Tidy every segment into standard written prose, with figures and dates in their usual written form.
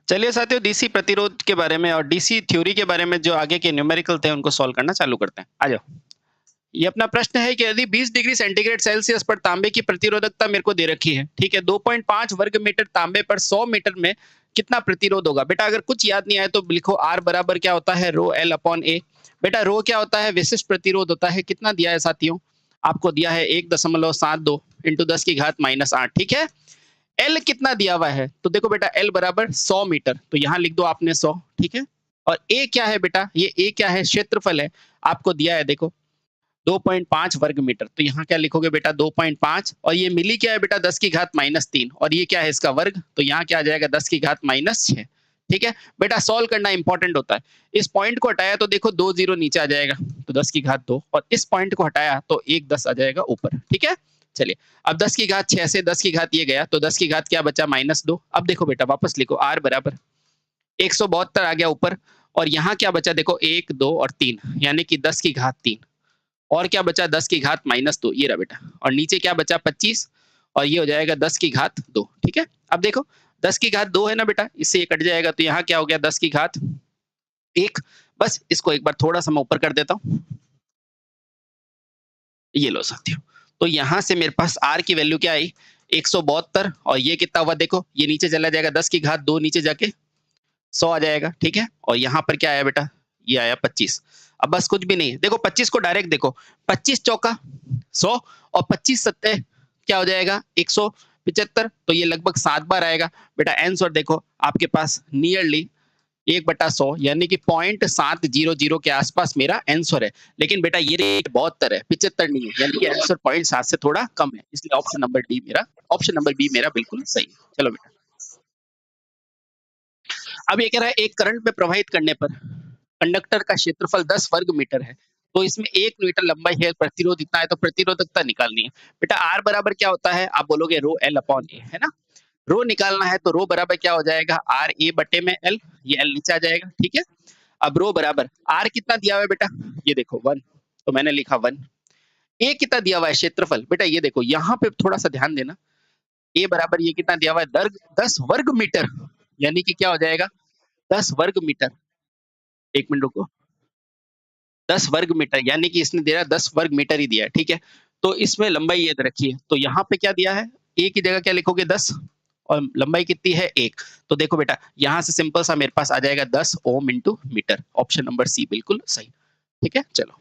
चलिए साथियों, डीसी प्रतिरोध के बारे में और डीसी थ्योरी के बारे में जो आगे के न्यूमेरिकल थे उनको सॉल्व करना चालू करते हैं। आ जाओ। ये अपना प्रश्न है कि यदि 20 डिग्री सेंटीग्रेड सेल्सियस पर तांबे की प्रतिरोधकता मेरे को दे रखी है, ठीक है, 2.5 वर्ग मीटर तांबे पर 100 मीटर में कितना प्रतिरोध होगा? बेटा अगर कुछ याद नहीं आए तो लिखो आर बराबर क्या होता है, रो एल अपॉन ए। बेटा रो क्या होता है, विशिष्ट प्रतिरोध होता है। कितना दिया है साथियों? आपको दिया है 1.72 इंटू 10 की घात -8, ठीक है। एल कितना दिया हुआ है? तो देखो बेटा एल बराबर 100 मीटर, तो यहाँ लिख दो आपने 100, ठीक है। और ए क्या है बेटा? ये ए क्या है? क्षेत्रफल है। आपको दिया है देखो 2.5 वर्ग मीटर, तो यहाँ क्या लिखोगे बेटा 2.5, और ये मिली क्या है बेटा 10 की घात -3, और ये क्या है इसका वर्ग, तो यहाँ क्या आ जाएगा 10 की घात -6, ठीक है। बेटा सॉल्व करना इंपॉर्टेंट होता है। इस पॉइंट को हटाया तो देखो 2 जीरो नीचे आ जाएगा, तो 10 की घात 2, और इस पॉइंट को हटाया तो 1 10 आ जाएगा ऊपर, ठीक है। चलिए अब 10 की घात 6 से 10 की घात ये गया, तो 10 की घात क्या बचा -2। अब देखो बेटा वापस लिखो आर बराबर 172 आ गया ऊपर, और यहाँ क्या बचा देखो 1 2 और 3, यानी कि 10 की घात 3, और क्या बचा 10 की घात -2, ये रहा बेटा, और नीचे क्या बचा 25, और ये हो जाएगा 10 की घात 2, ठीक है। अब देखो 10 की घात 2 है ना बेटा, इससे ये कट जाएगा, तो यहाँ क्या हो गया 10 की घात 1। बस इसको एक बार थोड़ा सा मैं ऊपर कर देता हूँ, ये लो साथियों। तो यहाँ से मेरे पास आर की वैल्यू क्या आई 172, और ये कितना हुआ देखो, ये नीचे चला जाएगा 10 की घात 2 नीचे जाके 100 आ जाएगा, ठीक है। और यहाँ पर क्या आया बेटा, ये आया 25। अब बस कुछ भी नहीं है, देखो 25 को डायरेक्ट देखो, 25 चौका 100, और 25 सत्ते क्या हो जाएगा 175, तो ये लगभग 7 बार आएगा। बेटा आंसर देखो आपके पास नियरली 1/100, यानी कि 0.700 के आसपास मेरा आंसर है। लेकिन बेटा ये रेट 72 है, 75 नहीं है, यानी कि आंसर 0.7 से थोड़ा कम है, इसलिए ऑप्शन नंबर बी मेरा बिल्कुल सही है। चलो बेटा, अब ये कह रहा है एक करंट में प्रवाहित करने पर कंडक्टर का क्षेत्रफल 10 वर्ग मीटर है, तो इसमें 1 मीटर लंबाई है, प्रतिरोध इतना है, तो प्रतिरोधकता निकालनी है। बेटा आर बराबर क्या होता है, आप बोलोगे रो एल अपॉन ए, है ना। रो निकालना है तो रो बराबर क्या हो जाएगा, आर ए बटे में एल, ये एल नीचे आ जाएगा, ठीक है। अब रो बराबर आर कितना दिया हुआ है बेटा, ये देखो 1, तो मैंने लिखा 1। ए कितना दिया हुआ है क्षेत्रफल, बेटा ये देखो यहाँ पे थोड़ा सा ध्यान देना, ए बराबर ये कितना दिया हुआ है, 10 वर्ग मीटर, यानी कि क्या हो जाएगा 10 वर्ग मीटर। एक मिनट रुको, 10 वर्ग मीटर, यानी कि इसने दिया 10 वर्ग मीटर ही दिया है, ठीक है। तो इसमें लंबाई ये रखी है, तो यहाँ पे क्या दिया है, ए की जगह क्या लिखोगे 10, और लंबाई कितनी है 1। तो देखो बेटा यहाँ से सिंपल सा मेरे पास आ जाएगा 10 ohm into metre, option number C बिल्कुल सही, ठीक है। चलो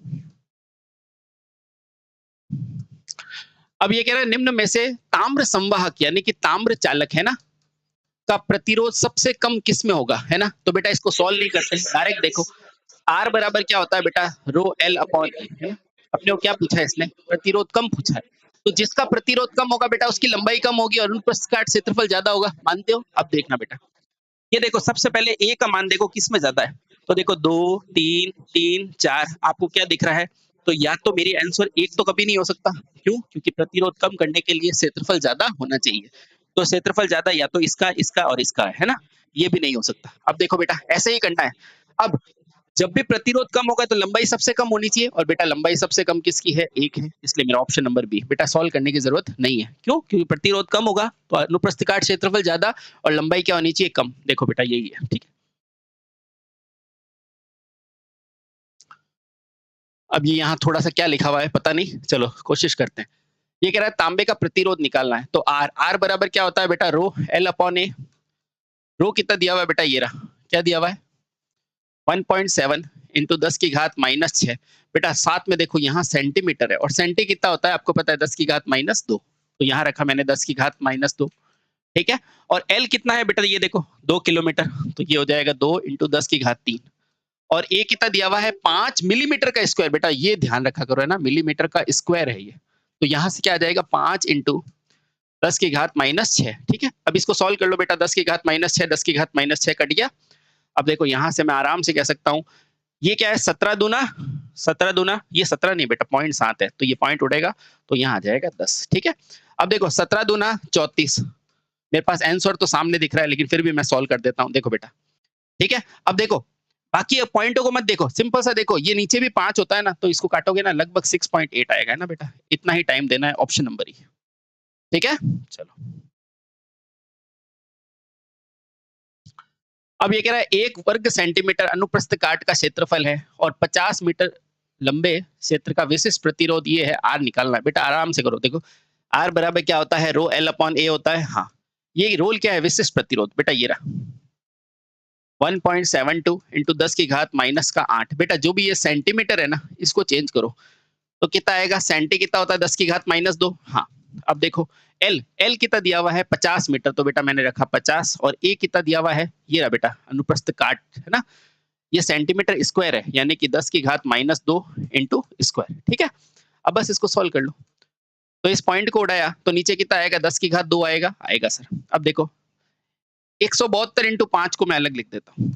अब ये कह रहा है निम्न में से ताम्र संवाहक यानी कि ताम्र चालक है ना का प्रतिरोध सबसे कम किस में होगा, है ना। तो बेटा इसको सॉल्व नहीं करते, डायरेक्ट देखो आर बराबर क्या होता है बेटा, रो एल अपॉन ए, है ना। अपने को क्या पूछा है इसने, प्रतिरोध कम पूछा है, तो जिसका प्रतिरोध कम होगा बेटा उसकी लंबाई कम होगी और अनुप्रस्थ काट क्षेत्रफल ज्यादा होगा, मानते हो। अब देखना बेटा, ये देखो सबसे पहले ए का मान देखो किस में ज्यादा है, तो देखो 2 3 3 4, आपको क्या दिख रहा है, तो या तो मेरी आंसर एक तो कभी नहीं हो सकता, क्यों, क्योंकि प्रतिरोध कम करने के लिए क्षेत्रफल ज्यादा होना चाहिए, तो क्षेत्रफल ज्यादा या तो इसका इसका और इसका है ना, ये भी नहीं हो सकता। अब देखो बेटा ऐसे ही करना है। अब जब भी प्रतिरोध कम होगा तो लंबाई सबसे कम होनी चाहिए, और बेटा लंबाई सबसे कम किसकी है, एक है, इसलिए मेरा ऑप्शन नंबर बी बेटा सॉल्व करने की जरूरत नहीं है, क्यों, क्योंकि प्रतिरोध कम होगा तो अनुप्रस्थ काट क्षेत्रफल ज्यादा, और लंबाई क्या होनी चाहिए, कम। देखो बेटा यही है, ठीक है। अब ये यहाँ थोड़ा सा क्या लिखा हुआ है पता नहीं, चलो कोशिश करते हैं। ये कह रहा है तांबे का प्रतिरोध निकालना है, तो आर आर बराबर क्या होता है बेटा, रो एल अपॉन ए। रो कितना दिया हुआ है बेटा, ये रहा, क्या दिया हुआ है 1.7 इंटू 10 की घात -6। बेटा साथ में देखो यहाँ सेंटीमीटर है, और सेंटी कितना होता है आपको पता है 10 की घात -2, तो यहाँ रखा मैंने 10 की घात -2, ठीक है। और एल कितना है बेटा, ये देखो 2 किलोमीटर, तो ये हो जाएगा 2 इंटू 10 की घात 3, और ए कितना दिया हुआ है 5 मिलीमीटर का स्क्वायर, बेटा ये ध्यान रखा करो, है ना, मिलीमीटर का स्क्वायर है ये, तो यहाँ से क्या आ जाएगा 5 इंटू 10 की घात -6, ठीक है। अब इसको सॉल्व कर लो बेटा, 10 की घात -6, 10 की घात -6 कट गया। अब देखो यहाँ से मैं आराम से कह सकता हूँ, ये क्या है 17 दूना 17 दूना, ये 17 नहीं बेटा 0.7 है, तो ये पॉइंट उड़ेगा, तो यहाँ आ जाएगा 10, ठीक है। अब देखो 17 दूना 34, मेरे पास आंसर तो सामने दिख रहा है, लेकिन फिर भी मैं सॉल्व कर देता हूँ, देखो बेटा, ठीक है। अब देखो बाकी पॉइंटों को मत देखो, सिंपल सा देखो, ये नीचे भी 5 होता है ना, तो इसको काटोगे ना लगभग 6.8 आएगा, है ना बेटा, इतना ही टाइम देना है, ऑप्शन नंबर ही, ठीक है। चलो अब ये कह रहा है 1 वर्ग सेंटीमीटर अनुप्रस्थ काट का क्षेत्रफल है और 50 मीटर लंबे क्षेत्र का विशिष्ट प्रतिरोध ये है, आर निकालना है। बेटा आराम से करो, देखो आर बराबर क्या होता है, रो एल अपॉन ए होता है। हाँ, ये रोल क्या है, विशिष्ट प्रतिरोध। बेटा ये रहा 1.72 इंटू 10 की घात माइनस का 8। बेटा जो भी ये सेंटीमीटर है ना, इसको चेंज करो तो कितना आएगा, सेंटी कितना होता है 10 की घात माइनस 2। हाँ, अब देखो एल एल कितना दिया हुआ है 50 मीटर, तो बेटा मैंने रखा 50, और ए कितना दिया हुआ है, ये रहा बेटा अनुप्रस्थ काट है ना, ये सेंटीमीटर स्क्वायर है, यानी कि 10 की घात माइनस 2 इंटू स्क्वायर। ठीक है, अब बस इसको सॉल्व कर लो। तो इस पॉइंट को उड़ाया तो नीचे कितना आएगा, 10 की घात 2 आएगा, आएगा सर। अब देखो 172 इंटू 5 को मैं अलग लिख देता हूँ।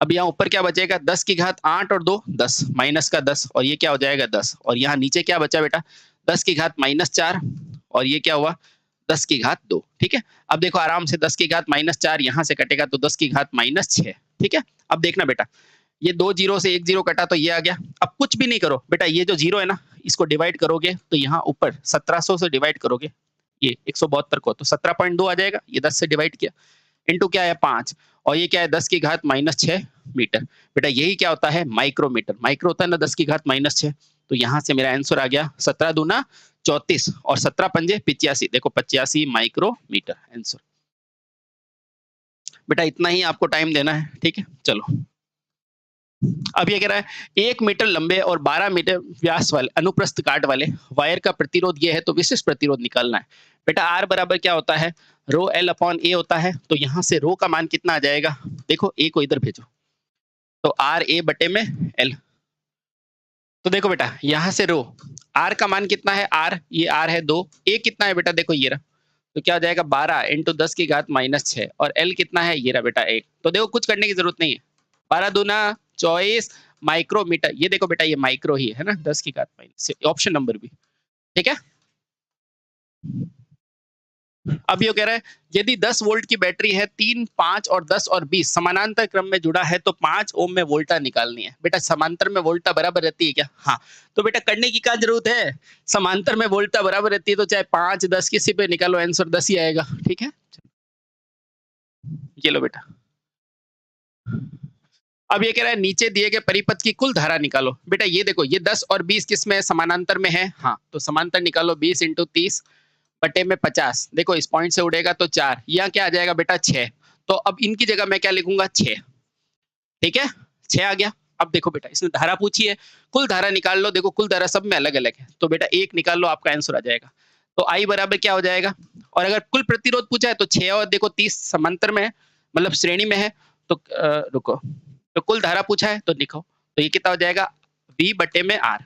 अब यहाँ ऊपर क्या बचेगा, 10 की घात 8 और 2 10 माइनस का 10, और ये क्या हो जाएगा 10, और यहाँ नीचे क्या बचा बेटा, 10 की घात माइनस 4, और ये क्या हुआ 10 की घात 2। ठीक है, अब देखो आराम से 10 की घात माइनस 4 यहाँ से कटेगा तो 10 की घात माइनस 6। ठीक है, अब देखना बेटा, ये 2 जीरो से 1 जीरो कटा तो ये आ गया। अब कुछ भी नहीं करो बेटा, ये जो जीरो है ना, इसको डिवाइड करोगे तो यहाँ ऊपर 1700 से डिवाइड करोगे ये 172 को, तो 17.2 आ जाएगा। ये 10 से डिवाइड किया, इंटू क्या है 5, और ये क्या है 10 की घात माइनस 6 मीटर। बेटा यही क्या होता है, माइक्रोमीटर। माइक्रो होता है ना 10 की घात माइनस 6, तो यहाँ से मेरा आंसर आ गया 17 दूना 34 और 17 पंजे 85। देखो 85 माइक्रोमीटर आंसर। बेटा इतना ही आपको टाइम देना है। ठीक है, चलो अब ये कह रहा है 1 मीटर लंबे और 12 मीटर व्यास वाले अनुप्रस्थ काट वाले वायर का प्रतिरोध ये है, तो विशिष्ट प्रतिरोध निकालना है। बेटा आर बराबर क्या होता है, रो एल अपॉन ए होता है, तो यहाँ से रो का मान कितना आ जाएगा, देखो ए को इधर भेजो, तो आर ए बटे में एल। तो देखो बेटा यहाँ से रो आर का मान कितना है, आर ये आर है 2, ए कितना है बेटा, देखो ये रहा, तो क्या हो जाएगा 12 इंटू 10 की घात माइनस 6, और एल कितना है, ये रहा बेटा 1। तो देखो कुछ करने की जरूरत नहीं है, 12 दूना 24 माइक्रोमीटर। ये देखो बेटा ये माइक्रो ही है ना, 10 की घात माइनस, ऑप्शन नंबर बी। ठीक है, अब ये कह रहा है यदि 10 वोल्ट की बैटरी है, 3, 5 और 10 और 20 समानांतर क्रम में जुड़ा है, तो 5 ओम में वोल्टा निकालनी है। बेटा समांतर में वोल्टा बराबर रहती है क्या, हाँ, तो बेटा करने की क्या जरूरत है, समांतर में वोल्टा बराबर रहती है, तो चाहे 5 10 किसी पे निकालो आंसर 10 ही आएगा। ठीक है, ये लो बेटा। अब ये कह रहा है नीचे दिए गए परिपथ की कुल धारा निकालो। बेटा ये देखो ये 10 और 20 किसमें समानांतर में है, हाँ, तो समांतर निकालो 20 इंटू 30 बटे में 50। देखो इस पॉइंट से उड़ेगा तो 4, यहाँ क्या आ जाएगा बेटा 6, तो अब इनकी जगह मैं क्या लिखूंगा 6। ठीक है, 6 आ गया। अब देखो बेटा इसने धारा पूछी है, कुल धारा निकाल लो, देखो कुल धारा सब में अलग अलग है, तो बेटा 1 निकाल लो, आपका आंसर आ जाएगा। तो आई बराबर क्या हो जाएगा, और अगर कुल प्रतिरोध पूछा है तो 6 और देखो 30 समांतर में है, मतलब श्रेणी में है, तो रुको, तो कुल धारा पूछा है तो लिखो, तो ये कितना हो जाएगा V बटे में R।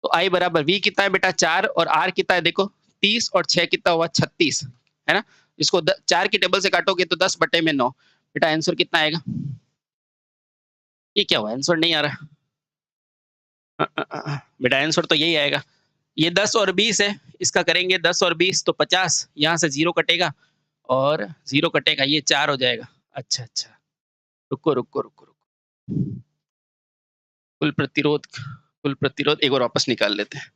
तो I बराबर V कितना है बेटा 4, और R कितना है देखो 30, और 6 कितना हुआ 36, है ना। इसको 4 की टेबल से काटोगे तो 10 बटे में 9। बेटा आंसर कितना आएगा, ये क्या हुआ आंसर नहीं आ रहा, बेटा आंसर तो यही आएगा, ये 10 और 20 है, इसका करेंगे 10 और 20 तो 50, यहाँ से 0 कटेगा और 0 कटेगा, ये 4 हो जाएगा। अच्छा अच्छा, रुको रुको रुको रुको, कुल प्रतिरोध एक बार वापस निकाल लेते हैं।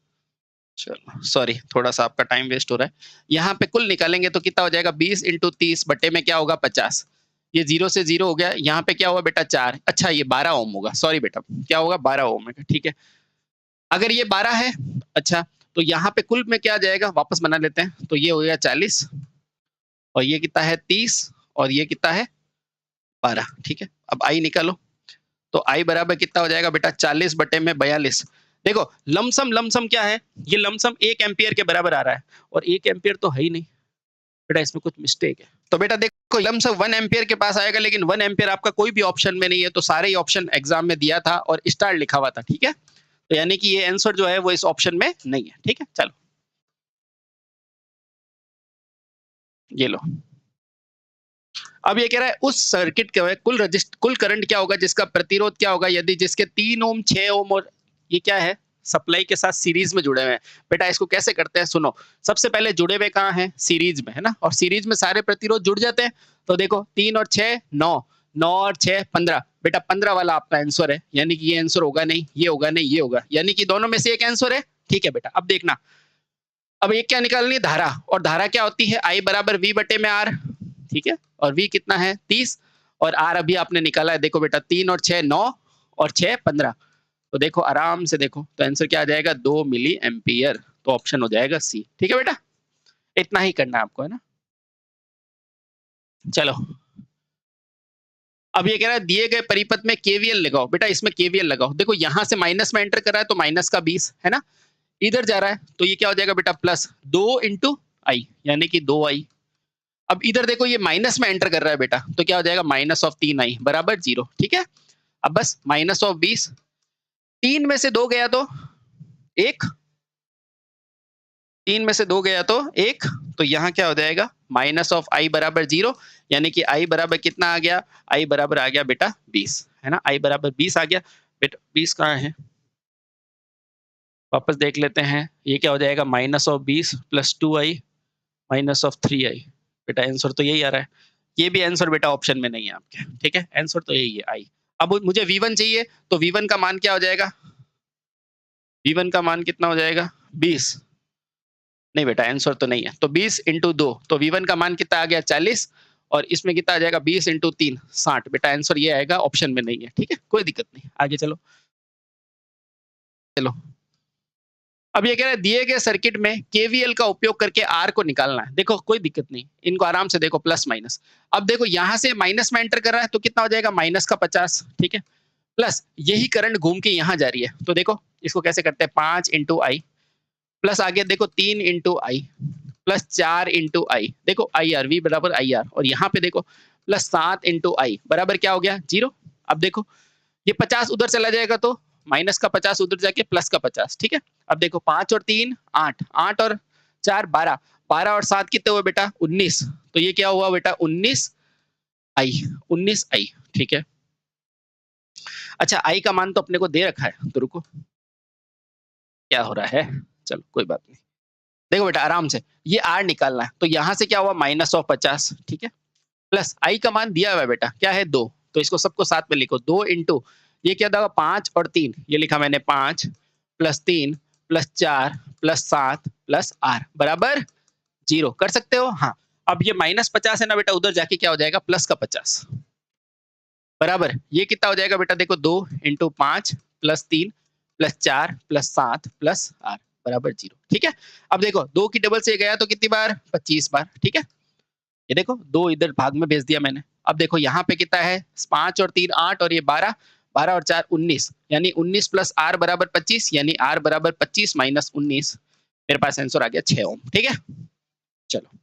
चलो सॉरी, थोड़ा सा आपका टाइम वेस्ट हो रहा है। यहाँ पे कुल निकालेंगे तो कितना हो जाएगा 20 इंटू 30 बटे में क्या होगा 50। ये 0 से 0 हो गया, यहाँ पे क्या हुआ बेटा 4, अच्छा ये 12 ओम होगा, सॉरी बेटा क्या होगा 12 ओम है। ठीक है, अगर ये 12 है, अच्छा तो यहाँ पे कुल में क्या आ जाएगा, वापस बना लेते हैं, तो ये हो गया 40, और ये कितना है 30, और ये कितना है 12। ठीक है, अब आई निकालो, तो आई बराबर कितना हो जाएगा बेटा 40 बटे में 42। देखो लमसम क्या है, ये लमसम 1 एम्पियर के बराबर आ रहा है, और 1 एम्पियर तो है ही नहीं बेटा, इसमें कुछ मिस्टेक है। तो बेटा देखो लमसम 1 एम्पियर के पास आएगा, लेकिन 1 एम्पियर आपका कोई भी ऑप्शन में नहीं है, तो सारे ही ऑप्शन एग्जाम में दिया था और स्टार लिखा हुआ था। ठीक है, तो यानी कि ये आंसर जो है वो इस ऑप्शन में नहीं है। ठीक है, चलो ये लो। अब ये कह रहा है उस सर्किट के कुल करंट क्या होगा जिसका प्रतिरोध क्या होगा यदि जिसके 3 ओम 6 ओम और ये क्या है सप्लाई के साथ सीरीज में जुड़े हुए हैं। बेटा इसको कैसे करते हैं सुनो, सबसे पहले जुड़े हुए कहाँ हैं, सीरीज में है ना, और सीरीज में सारे प्रतिरोध जुड़ जाते हैं। तो देखो 3 और 6 9, 9 और 6 15, बेटा 15 वाला आपका आंसर है, यानी कि ये आंसर होगा नहीं, ये होगा नहीं, ये होगा, यानी कि दोनों में से एक आंसर है। ठीक है बेटा, अब देखना, अब एक क्या निकालनी है धारा, और धारा क्या होती है I बराबर V बटे में R। ठीक है, और V कितना है 30, और R अभी आपने निकाला है, देखो बेटा 3 और 6 9 और 6 15, तो देखो आराम से देखो, तो आंसर क्या आ जाएगा 2 मिली एम्पियर, तो ऑप्शन हो जाएगा सी। ठीक है बेटा, इतना ही करना है आपको, है ना। चलो, अब ये कह रहा है दिए गए परिपथ में केवीएल लगाओ। बेटा इसमें केवीएल लगाओ, देखो यहां से माइनस में एंटर कर रहा है तो माइनस का 20 है ना, इधर जा रहा है तो ये क्या हो जाएगा बेटा प्लस 2 इंटू आई, यानी कि 2 आई। अब इधर देखो ये माइनस में एंटर कर रहा है बेटा, तो क्या हो जाएगा माइनस ऑफ 3 आई बराबर 0। ठीक है, अब बस माइनस ऑफ 20, 3 में से 2 गया तो 1, 3 में से 2 गया तो 1, तो यहाँ क्या हो जाएगा माइनस ऑफ आई बराबर 0, यानी कि आई बराबर कितना आ गया, आई बराबर आ गया बेटा 20, है ना, आई बराबर 20 आ गया बेटा। 20 कहाँ है, वापस देख लेते हैं, ये क्या हो जाएगा minus of 20 plus 2 I minus of 3 आई। बेटा आंसर तो यही आ रहा है, ये भी आंसर बेटा ऑप्शन में नहीं है आपके, ठीक है, आंसर तो यही है आई। अब मुझे V1 चाहिए, तो V1 का मान क्या हो जाएगा, V1 का मान कितना हो जाएगा 20, नहीं बेटा आंसर तो नहीं है, तो 20 इंटू 2, तो V1 का मान कितना आ गया 40, और इसमें कितना आ जाएगा 20 इंटू 3 60। बेटा आंसर ये आएगा, ऑप्शन में नहीं है, ठीक है, कोई दिक्कत नहीं, आगे चलो। चलो, अब ये कह रहा है दिए गए सर्किट में केवीएल का उपयोग करके आर को निकालना है। देखो कोई दिक्कत नहीं, इनको आराम से देखो प्लस माइनस। अब देखो यहां से माइनस में एंटर कर रहा है तो कितना हो जाएगा माइनस का 50, ठीक है, प्लस यही करंट घूम के यहाँ जा रही है, तो देखो इसको कैसे करते हैं 5 इंटू आई, प्लस आगे देखो 3 इंटू आई, प्लस 4 इंटू आई, देखो आई आर, वी बराबर आई आर, और यहाँ पे देखो प्लस 7 इंटू आई बराबर क्या हो गया 0। अब देखो ये 50 उधर चला जाएगा तो माइनस का 50 उधर जाके प्लस का 50, ठीक है। अब देखो 5 और 3 8, 8 और 4 12, 12 और 7 कितने हुए बेटा 19, तो ये क्या हुआ बेटा 19 आई, 19 आई, ठीक है। अच्छा आई का मान तो अपने को दे रखा है, तो रुको क्या हो रहा है, चलो कोई बात नहीं, देखो बेटा आराम से ये आर निकालना है, तो यहां से क्या हुआ माइनस ऑफ 50, ठीक है, प्लस आई का मान दिया हुआ है बेटा क्या है 2, तो इसको सबको साथ में लिखो 2 इंटू ये क्या था 5 और 3, ये लिखा मैंने 5 plus 3 plus 4 plus 7 plus R बराबर 0, कर सकते हो। हाँ, अब ये -50 है ना बेटा, उधर जाके क्या हो जाएगा प्लस का 50 बराबर, ये कितना हो जाएगा बेटा देखो 2 into 5 plus 3 plus 4 plus 7 plus R बराबर 0, ठीक है। अब देखो 2 की डबल से गया तो कितनी बार 25 बार, ठीक है, ये देखो 2 इधर भाग में भेज दिया मैंने। अब देखो यहाँ पे कितना है 5 और 3 8 और ये 12, 12 और 4 19, यानी 19 प्लस आर बराबर 25, यानी आर बराबर 25 माइनस 19, मेरे पास आंसर आ गया 6 ओम, ठीक है। चलो,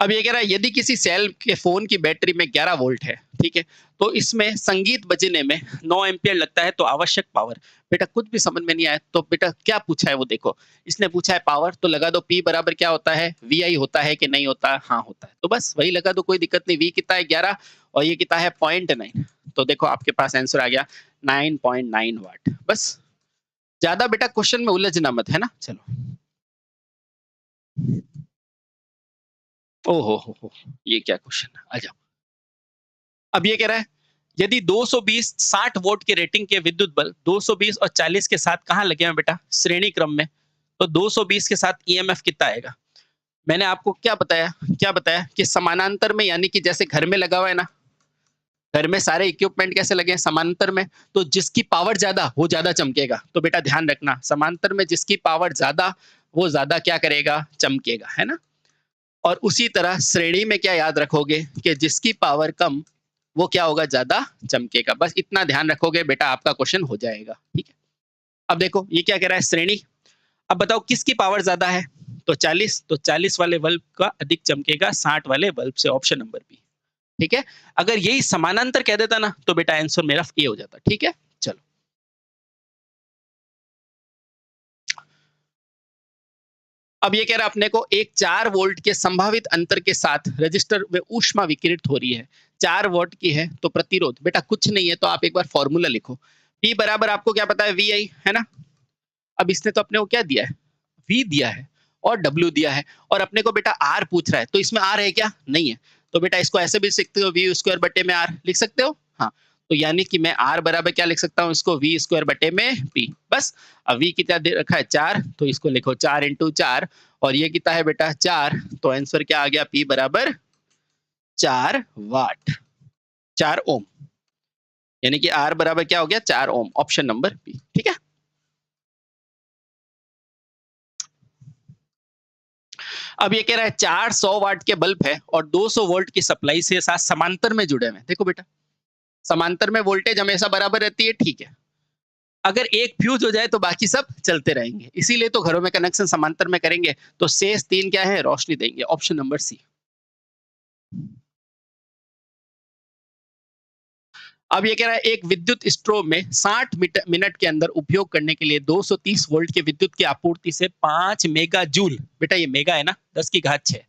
अब ये कह रहा है यदि किसी सेल के फोन की बैटरी में 11 वोल्ट है, ठीक है, तो इसमें संगीत बजने में 9 एम्पियर लगता है, तो आवश्यक पावर। बेटा कुछ भी समझ में नहीं आया, तो बेटा क्या पूछा है वो देखो, इसने पूछा है पावर, तो लगा दो P बराबर क्या होता है वी आई होता है कि नहीं होता, हाँ होता है, तो बस वही लगा दो, कोई दिक्कत नहीं। V कितना है 11 और ये कितना है 0.9, तो देखो आपके पास आंसर आ गया 9.9 वाट। बस ज्यादा बेटा क्वेश्चन में उलझना मत, है ना। चलो, ओ हो, ये क्या क्वेश्चन है, आ जाओ। अब ये कह रहा है यदि 220 60 वोल्ट के रेटिंग के विद्युत बल 220 और 40 के साथ कहाँ लगे हैं बेटा श्रेणी क्रम में, तो 220 के साथ ईएमएफ कितना आएगा। मैंने आपको क्या बताया कि समानांतर में, यानी कि जैसे घर में लगा हुआ है ना, घर में सारे इक्विपमेंट कैसे लगे हैं समानांतर में, तो जिसकी पावर ज्यादा वो ज्यादा चमकेगा, तो बेटा ध्यान रखना समानांतर में जिसकी पावर ज्यादा वो ज्यादा क्या करेगा चमकेगा, है ना। और उसी तरह श्रेणी में क्या याद रखोगे कि जिसकी पावर कम वो क्या होगा ज्यादा चमकेगा, बस इतना ध्यान रखोगे बेटा आपका क्वेश्चन हो जाएगा, ठीक है। अब देखो ये क्या कह रहा है श्रेणी, अब बताओ किसकी पावर ज्यादा है, तो 40, तो 40 वाले बल्ब का अधिक चमकेगा 60 वाले बल्ब से, ऑप्शन नंबर बी, ठीक है। अगर यही समानांतर कह देता ना तो बेटा आंसर मेरा ए हो जाता, ठीक है। चलो, अब ये कह रहा है अपने को एक 4 वोल्ट के संभावित अंतर के साथ रजिस्टर में ऊष्मा विकिरित हो रही है, 4 वोल्ट की है, तो प्रतिरोध बेटा कुछ नहीं है, तो आप एक बार फॉर्मूला लिखो, P बराबर आपको क्या पता है वी आई, है ना। अब इसने तो अपने को क्या दिया है V दिया है और W दिया है, और अपने को बेटा R पूछ रहा है, तो इसमें R है क्या, नहीं है, तो बेटा इसको ऐसे भी लिख सकते हो V स्क्वायर बटे में R लिख सकते हो, हाँ। तो यानी कि मैं R बराबर क्या लिख सकता हूँ इसको V स्क्वायर बटे में P बस। अब V कितना दे रखा है 4, तो इसको लिखो 4 इंटू 4 और ये कितना है बेटा 4, तो आंसर क्या आ गया P बराबर 4 वाट 4 ओम, यानी कि R बराबर क्या हो गया 4 ओम, ऑप्शन नंबर बी। ठीक है, अब ये कह रहा है 400 वाट के बल्ब है और 200 वोल्ट की सप्लाई से साथ समांतर में जुड़े हुए हैं। देखो बेटा समांतर में वोल्टेज हमेशा बराबर रहती है, ठीक है। अगर एक फ्यूज हो जाए तो बाकी सब चलते रहेंगे, इसीलिए तो घरों में कनेक्शन समांतर में करेंगे। तो शेष 3 क्या है रोशनी देंगे, ऑप्शन नंबर सी। अब ये कह रहा है एक विद्युत स्ट्रोब में 60 मिनट के अंदर उपयोग करने के लिए 230 वोल्ट के विद्युत की आपूर्ति से 5 मेगा जूल, बेटा ये मेगा है ना 10 की घात 6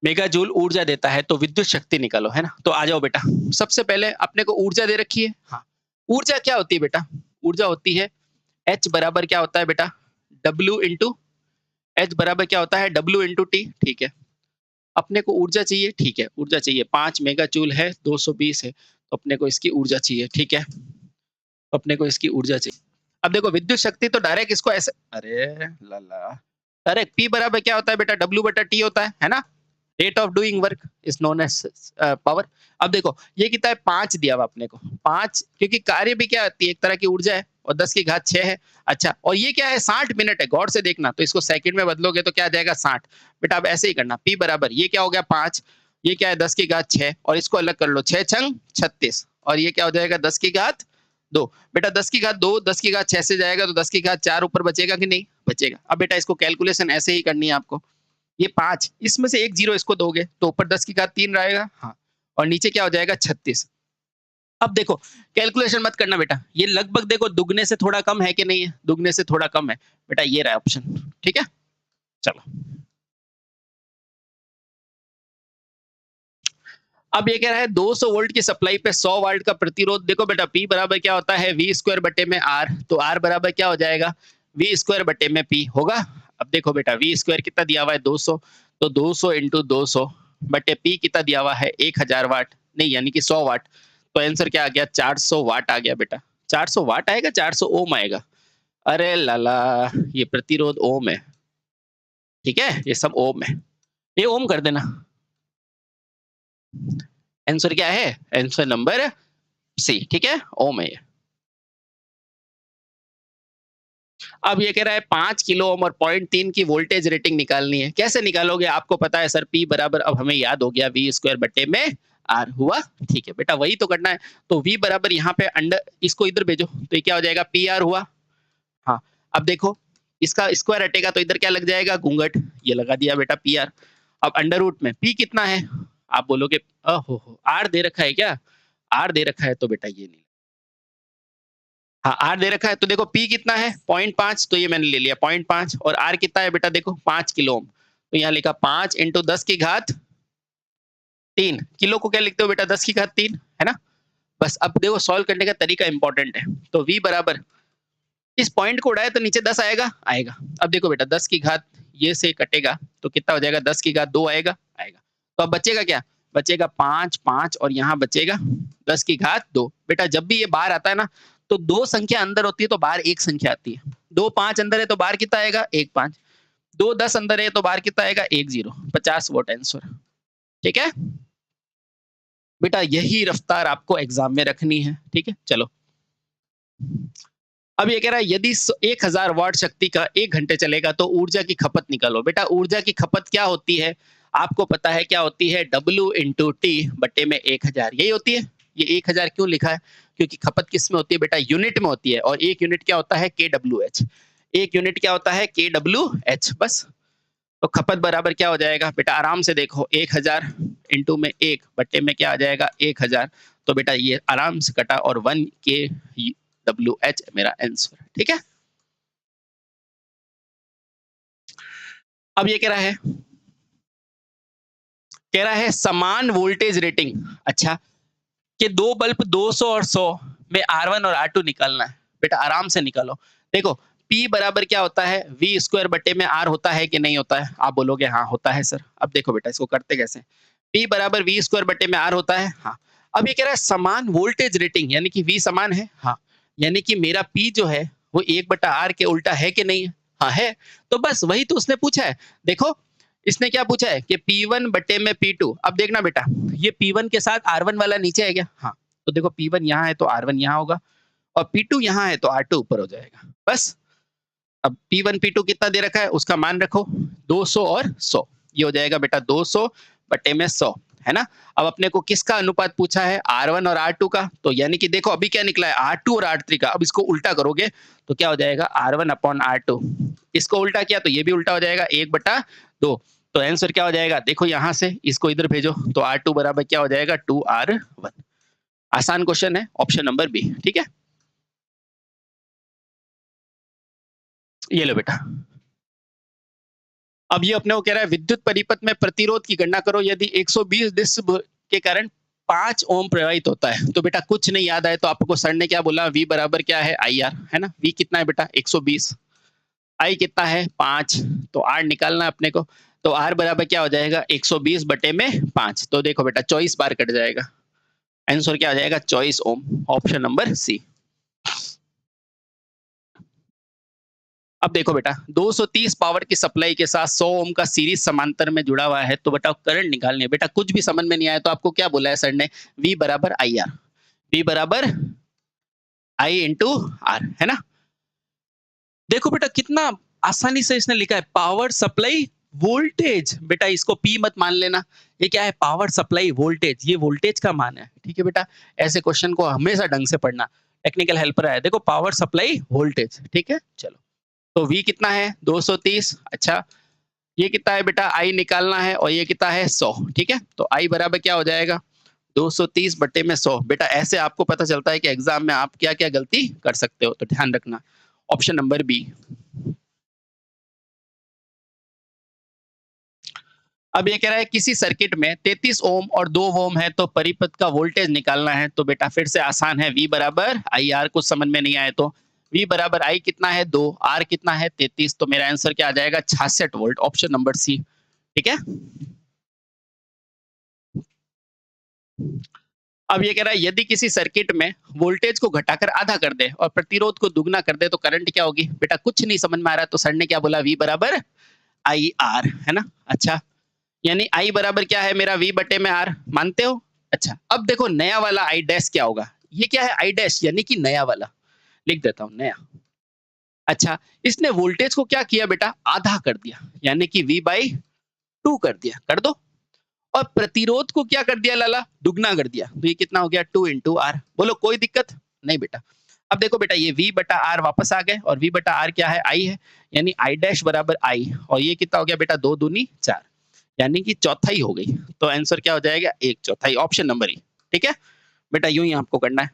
मेगा जूल ऊर्जा देता है, तो विद्युत शक्ति निकालो, है ना। तो आ जाओ बेटा, सबसे पहले अपने को ऊर्जा दे रखी है। हाँ, ऊर्जा क्या होती है बेटा, ऊर्जा होती है H बराबर क्या होता है बेटा W इंटू H बराबर क्या होता है W इंटू टी, ठीक है। अपने को ऊर्जा चाहिए, ठीक है, ऊर्जा चाहिए 5 मेगा जूल है, 220 है, तो अपने को इसकी ऊर्जा चाहिए, ठीक है, अपने को इसकी ऊर्जा चाहिए। अब देखो विद्युत शक्ति तो डायरेक्ट इसको ऐसे, अरे लाला, डायरेक्ट P बराबर क्या होता है बेटा W बटा T होता है ना। Rate of doing work is known as power. अब देखो ये कितना है 5 दिया हुआ अपने को, 5 क्योंकि कार्य भी क्या होती है एक तरह की ऊर्जा है और 10 की घात 6 है। अच्छा, और ये क्या है 60 मिनट है, गौर से देखना, तो इसको सेकंड में बदलोगे तो क्या आ जाएगा 60। बेटा अब ऐसे ही करना, P बराबर ये क्या हो गया 5, ये क्या है 10 की घात 6 और इसको अलग कर लो, 6 छंग 36 और ये क्या हो जाएगा 10 की घात 2। बेटा 10 की घात 2 10 की घात 6 से जाएगा तो 10 की घात 4 ऊपर बचेगा कि नहीं बचेगा। अब बेटा इसको कैलकुलेशन ऐसे ही करनी है आपको, ये 5 इसमें से एक जीरो इसको दोगे तो ऊपर 10 की घात 3 रहेगा, हाँ, और नीचे क्या हो जाएगा 36। अब देखो कैलकुलेशन मत करना बेटा, ये लगभग देखो दुगने से थोड़ा कम है कि नहीं है, दुगने से थोड़ा कम है बेटा, ये रहा ऑप्शन, ठीक है। चलो अब ये कह रहा है 200 वोल्ट की सप्लाई पे 100 वाट का प्रतिरोध, देखो बेटा P बराबर क्या होता है V स्क्वायर बटे में R, तो R बराबर क्या हो जाएगा V स्क्वायर बटे में P होगा। अब देखो बेटा V स्क्वायर कितना दिया हुआ है 200, तो 200 इंटू 200 बटे P कितना दिया हुआ है 1000 वाट, नहीं यानी कि 100 वाट, तो आंसर क्या आ गया 400 वाट आ गया बेटा। 400 वाट आएगा 400 ओम आएगा, अरे लाला ये प्रतिरोध ओम है, ठीक है, ये सब ओम है, ये ओम कर देना। आंसर क्या है, आंसर नंबर सी, ठीक है, ओम है। अब ये कह रहा है 5 किलो ओम और 0.3 की वोल्टेज रेटिंग निकालनी है, कैसे निकालोगे, आपको पता है सर P बराबर, अब हमें याद हो गया V स्क्वायर बटे में R हुआ, ठीक है बेटा वही तो करना है। तो V बराबर यहाँ पे अंडर, इसको इधर भेजो तो ये क्या हो जाएगा PR हुआ। हाँ, अब देखो इसका स्क्वायर हटेगा तो इधर क्या लग जाएगा घूंघट, ये लगा दिया बेटा PR। अब अंडर रूट में P कितना है, आप बोलोगे हो R दे रखा है क्या, R दे रखा है तो बेटा ये नहीं, हाँ R दे रखा है, तो देखो P कितना है 0.5, तो ये मैंने ले लिया 0.5 और R कितना है बेटा देखो 5 किलो ओम, तो यहाँ लिखा 5 इंटू 10 की घात 3, किलो को क्या लिखते हो बेटा 10 की घात 3, है ना। बस अब देखो सॉल्व करने का तरीका इंपॉर्टेंट है, तो V बराबर इस पॉइंट को उड़ाए तो नीचे 10 आएगा आएगा। अब देखो बेटा 10 की घात ये से कटेगा तो कितना हो जाएगा 10 की घात 2 आएगा आएगा, तो अब बचेगा क्या, बचेगा 5 5 और यहाँ बचेगा 10 की घात 2। बेटा जब भी ये बाहर आता है ना तो 2 संख्या अंदर होती है तो बाहर एक संख्या आती है, 2 5 अंदर है तो बाहर कितना आएगा 1 5, 2 10 अंदर है तो बाहर कितना आएगा 1 0, 50 वोट आंसर, ठीक है बेटा, यही रफ्तार आपको एग्जाम में रखनी है, ठीक है। चलो अब ये कह रहा है यदि 1000 वाट शक्ति का 1 घंटे चलेगा तो ऊर्जा की खपत निकालो। बेटा ऊर्जा की खपत क्या होती है, आपको पता है क्या होती है, W इंटू टी बटे में 1000, यही होती है। ये 1000 क्यों लिखा है, क्योंकि खपत किस में होती है बेटा, यूनिट में होती है, और एक यूनिट क्या होता है KWH, एक यूनिट क्या होता है KWH, बस। तो खपत बराबर क्या हो जाएगा बेटा, आराम से देखो 1000 इंटू में 1 बटे में क्या आ जाएगा 1000, तो बेटा ये आराम से कटा और 1 KWH मेरा आंसर, ठीक है। अब ये कह रहा है समान वोल्टेज रेटिंग, अच्छा, कि दो बल्ब 200 और 100 में R1 और R2 निकालना है। बेटा आराम से निकालो, देखो P बराबर क्या होता है V स्क्वायर बटे में R होता है कि नहीं होता है, आप बोलोगे हाँ होता है सर। अब देखो बेटा इसको करते कैसे, P बराबर V स्क्वायर बटे में R होता है, हाँ। अब ये कह रहा है समान वोल्टेज रेटिंग, यानी कि V समान है, हाँ, यानी कि मेरा P जो है वो 1/R के उल्टा है कि नहीं है? हाँ है। तो बस वही तो उसने पूछा है। देखो इसने क्या पूछा है कि P1 बटे में P2। अब देखना बेटा, ये P1 के साथ R1 वाला नीचे है क्या? हाँ, तो देखो P1 यहाँ है तो R1 यहाँ होगा, और P2 यहाँ है तो R2 ऊपर हो जाएगा। बस अब P1 P2 कितना दे रखा है उसका मान रखो, 200 और 100। ये हो जाएगा बेटा 200 बटे में 100, है ना? अब अपने को किसका अनुपात पूछा है? R1 और R2 का। तो यानी कि देखो अभी क्या निकला है, R2 और R3 का। अब इसको उल्टा करोगे तो क्या हो जाएगा, R1 अपॉन R2। इसको उल्टा किया तो ये भी उल्टा हो जाएगा, 1/2। तो आंसर क्या हो जाएगा, देखो यहाँ से इसको इधर भेजो तो R2 बराबर क्या हो जाएगा, 2R1। आसान क्वेश्चन है, ऑप्शन नंबर बी। ठीक है, ये लो बेटा। अब ये अपने को कह रहा है विद्युत परिपथ में प्रतिरोध की गणना करो यदि 120 डिस्क के कारण 5 ओम प्रवाहित होता है। तो बेटा कुछ नहीं याद आए तो आपको सर ने क्या बोला, V बराबर क्या है, IR, है ना? V कितना है बेटा, 120, I कितना है, 5, तो R निकालना अपने को। तो R बराबर क्या हो जाएगा, 120 बटे में 5। तो देखो बेटा 24 बार कट जाएगा, आंसर क्या हो जाएगा, 24 ओम, ऑप्शन नंबर सी। अब देखो बेटा 230 पावर की सप्लाई के साथ 100 ओम का सीरीज समांतर में जुड़ा हुआ है, तो बताओ करंट निकालनी है। बेटा कुछ भी समझ में नहीं आया तो आपको क्या बोला है सर ने, V बराबर IR, V बराबर I इंटू R, है ना? देखो बेटा कितना आसानी से इसने लिखा है, पावर सप्लाई वोल्टेज। बेटा इसको P मत मान लेना, ये क्या है, पावर सप्लाई वोल्टेज, ये वोल्टेज का मान है। ठीक है बेटा, ऐसे क्वेश्चन को हमेशा ढंग से पढ़ना, टेक्निकल हेल्पर है। देखो पावर सप्लाई वोल्टेज, ठीक है। चलो तो V कितना है, 230। अच्छा ये कितना है बेटा, I निकालना है, और ये कितना है, 100। ठीक है, तो I बराबर क्या हो जाएगा, 230 बटे में 100। बेटा ऐसे आपको पता चलता है कि एग्जाम में आप क्या क्या गलती कर सकते हो, तो ध्यान रखना, ऑप्शन नंबर बी। अब ये कह रहा है किसी सर्किट में 33 ओम और 2 ओम है तो परिपथ का वोल्टेज निकालना है। तो बेटा फिर से आसान है, V बराबर IR, कुछ समझ में नहीं आए तो V बराबर I कितना है, 2, R कितना है, 33। तो मेरा आंसर क्या आ जाएगा, 66 वोल्ट, ऑप्शन नंबर सी। ठीक है, अब ये कह रहा है यदि किसी सर्किट में वोल्टेज को घटाकर आधा कर दे और प्रतिरोध को दुगना कर दे तो करंट क्या होगी। बेटा कुछ नहीं समझ में आ रहा तो सर ने क्या बोला, V बराबर IR, है ना? अच्छा यानी I बराबर क्या है मेरा, V बटे में R, मानते हो? अच्छा अब देखो नया वाला I डैश क्या होगा, ये क्या है I डैश, यानी कि नया वाला, लिख देता हूं नया। अच्छा इसने वोल्टेज को क्या किया बेटा, आधा कर दिया, यानी कि V/2 कर दिया, कर दो। और प्रतिरोध को क्या कर दिया लाला, दुगना कर दिया, तो ये कितना हो गया, 2 इंटू R। बोलो कोई दिक्कत नहीं बेटा। अब देखो बेटा ये V बटा R वापस आ गए, और V बटा R क्या है, I है, यानी I डैश बराबर I, और ये कितना हो गया बेटा, 2 दूनी 4, यानी कि चौथाई हो गई। तो आंसर क्या हो जाएगा, 1/4, ऑप्शन नंबर ई। ठीक है बेटा, यूं ही आपको करना है।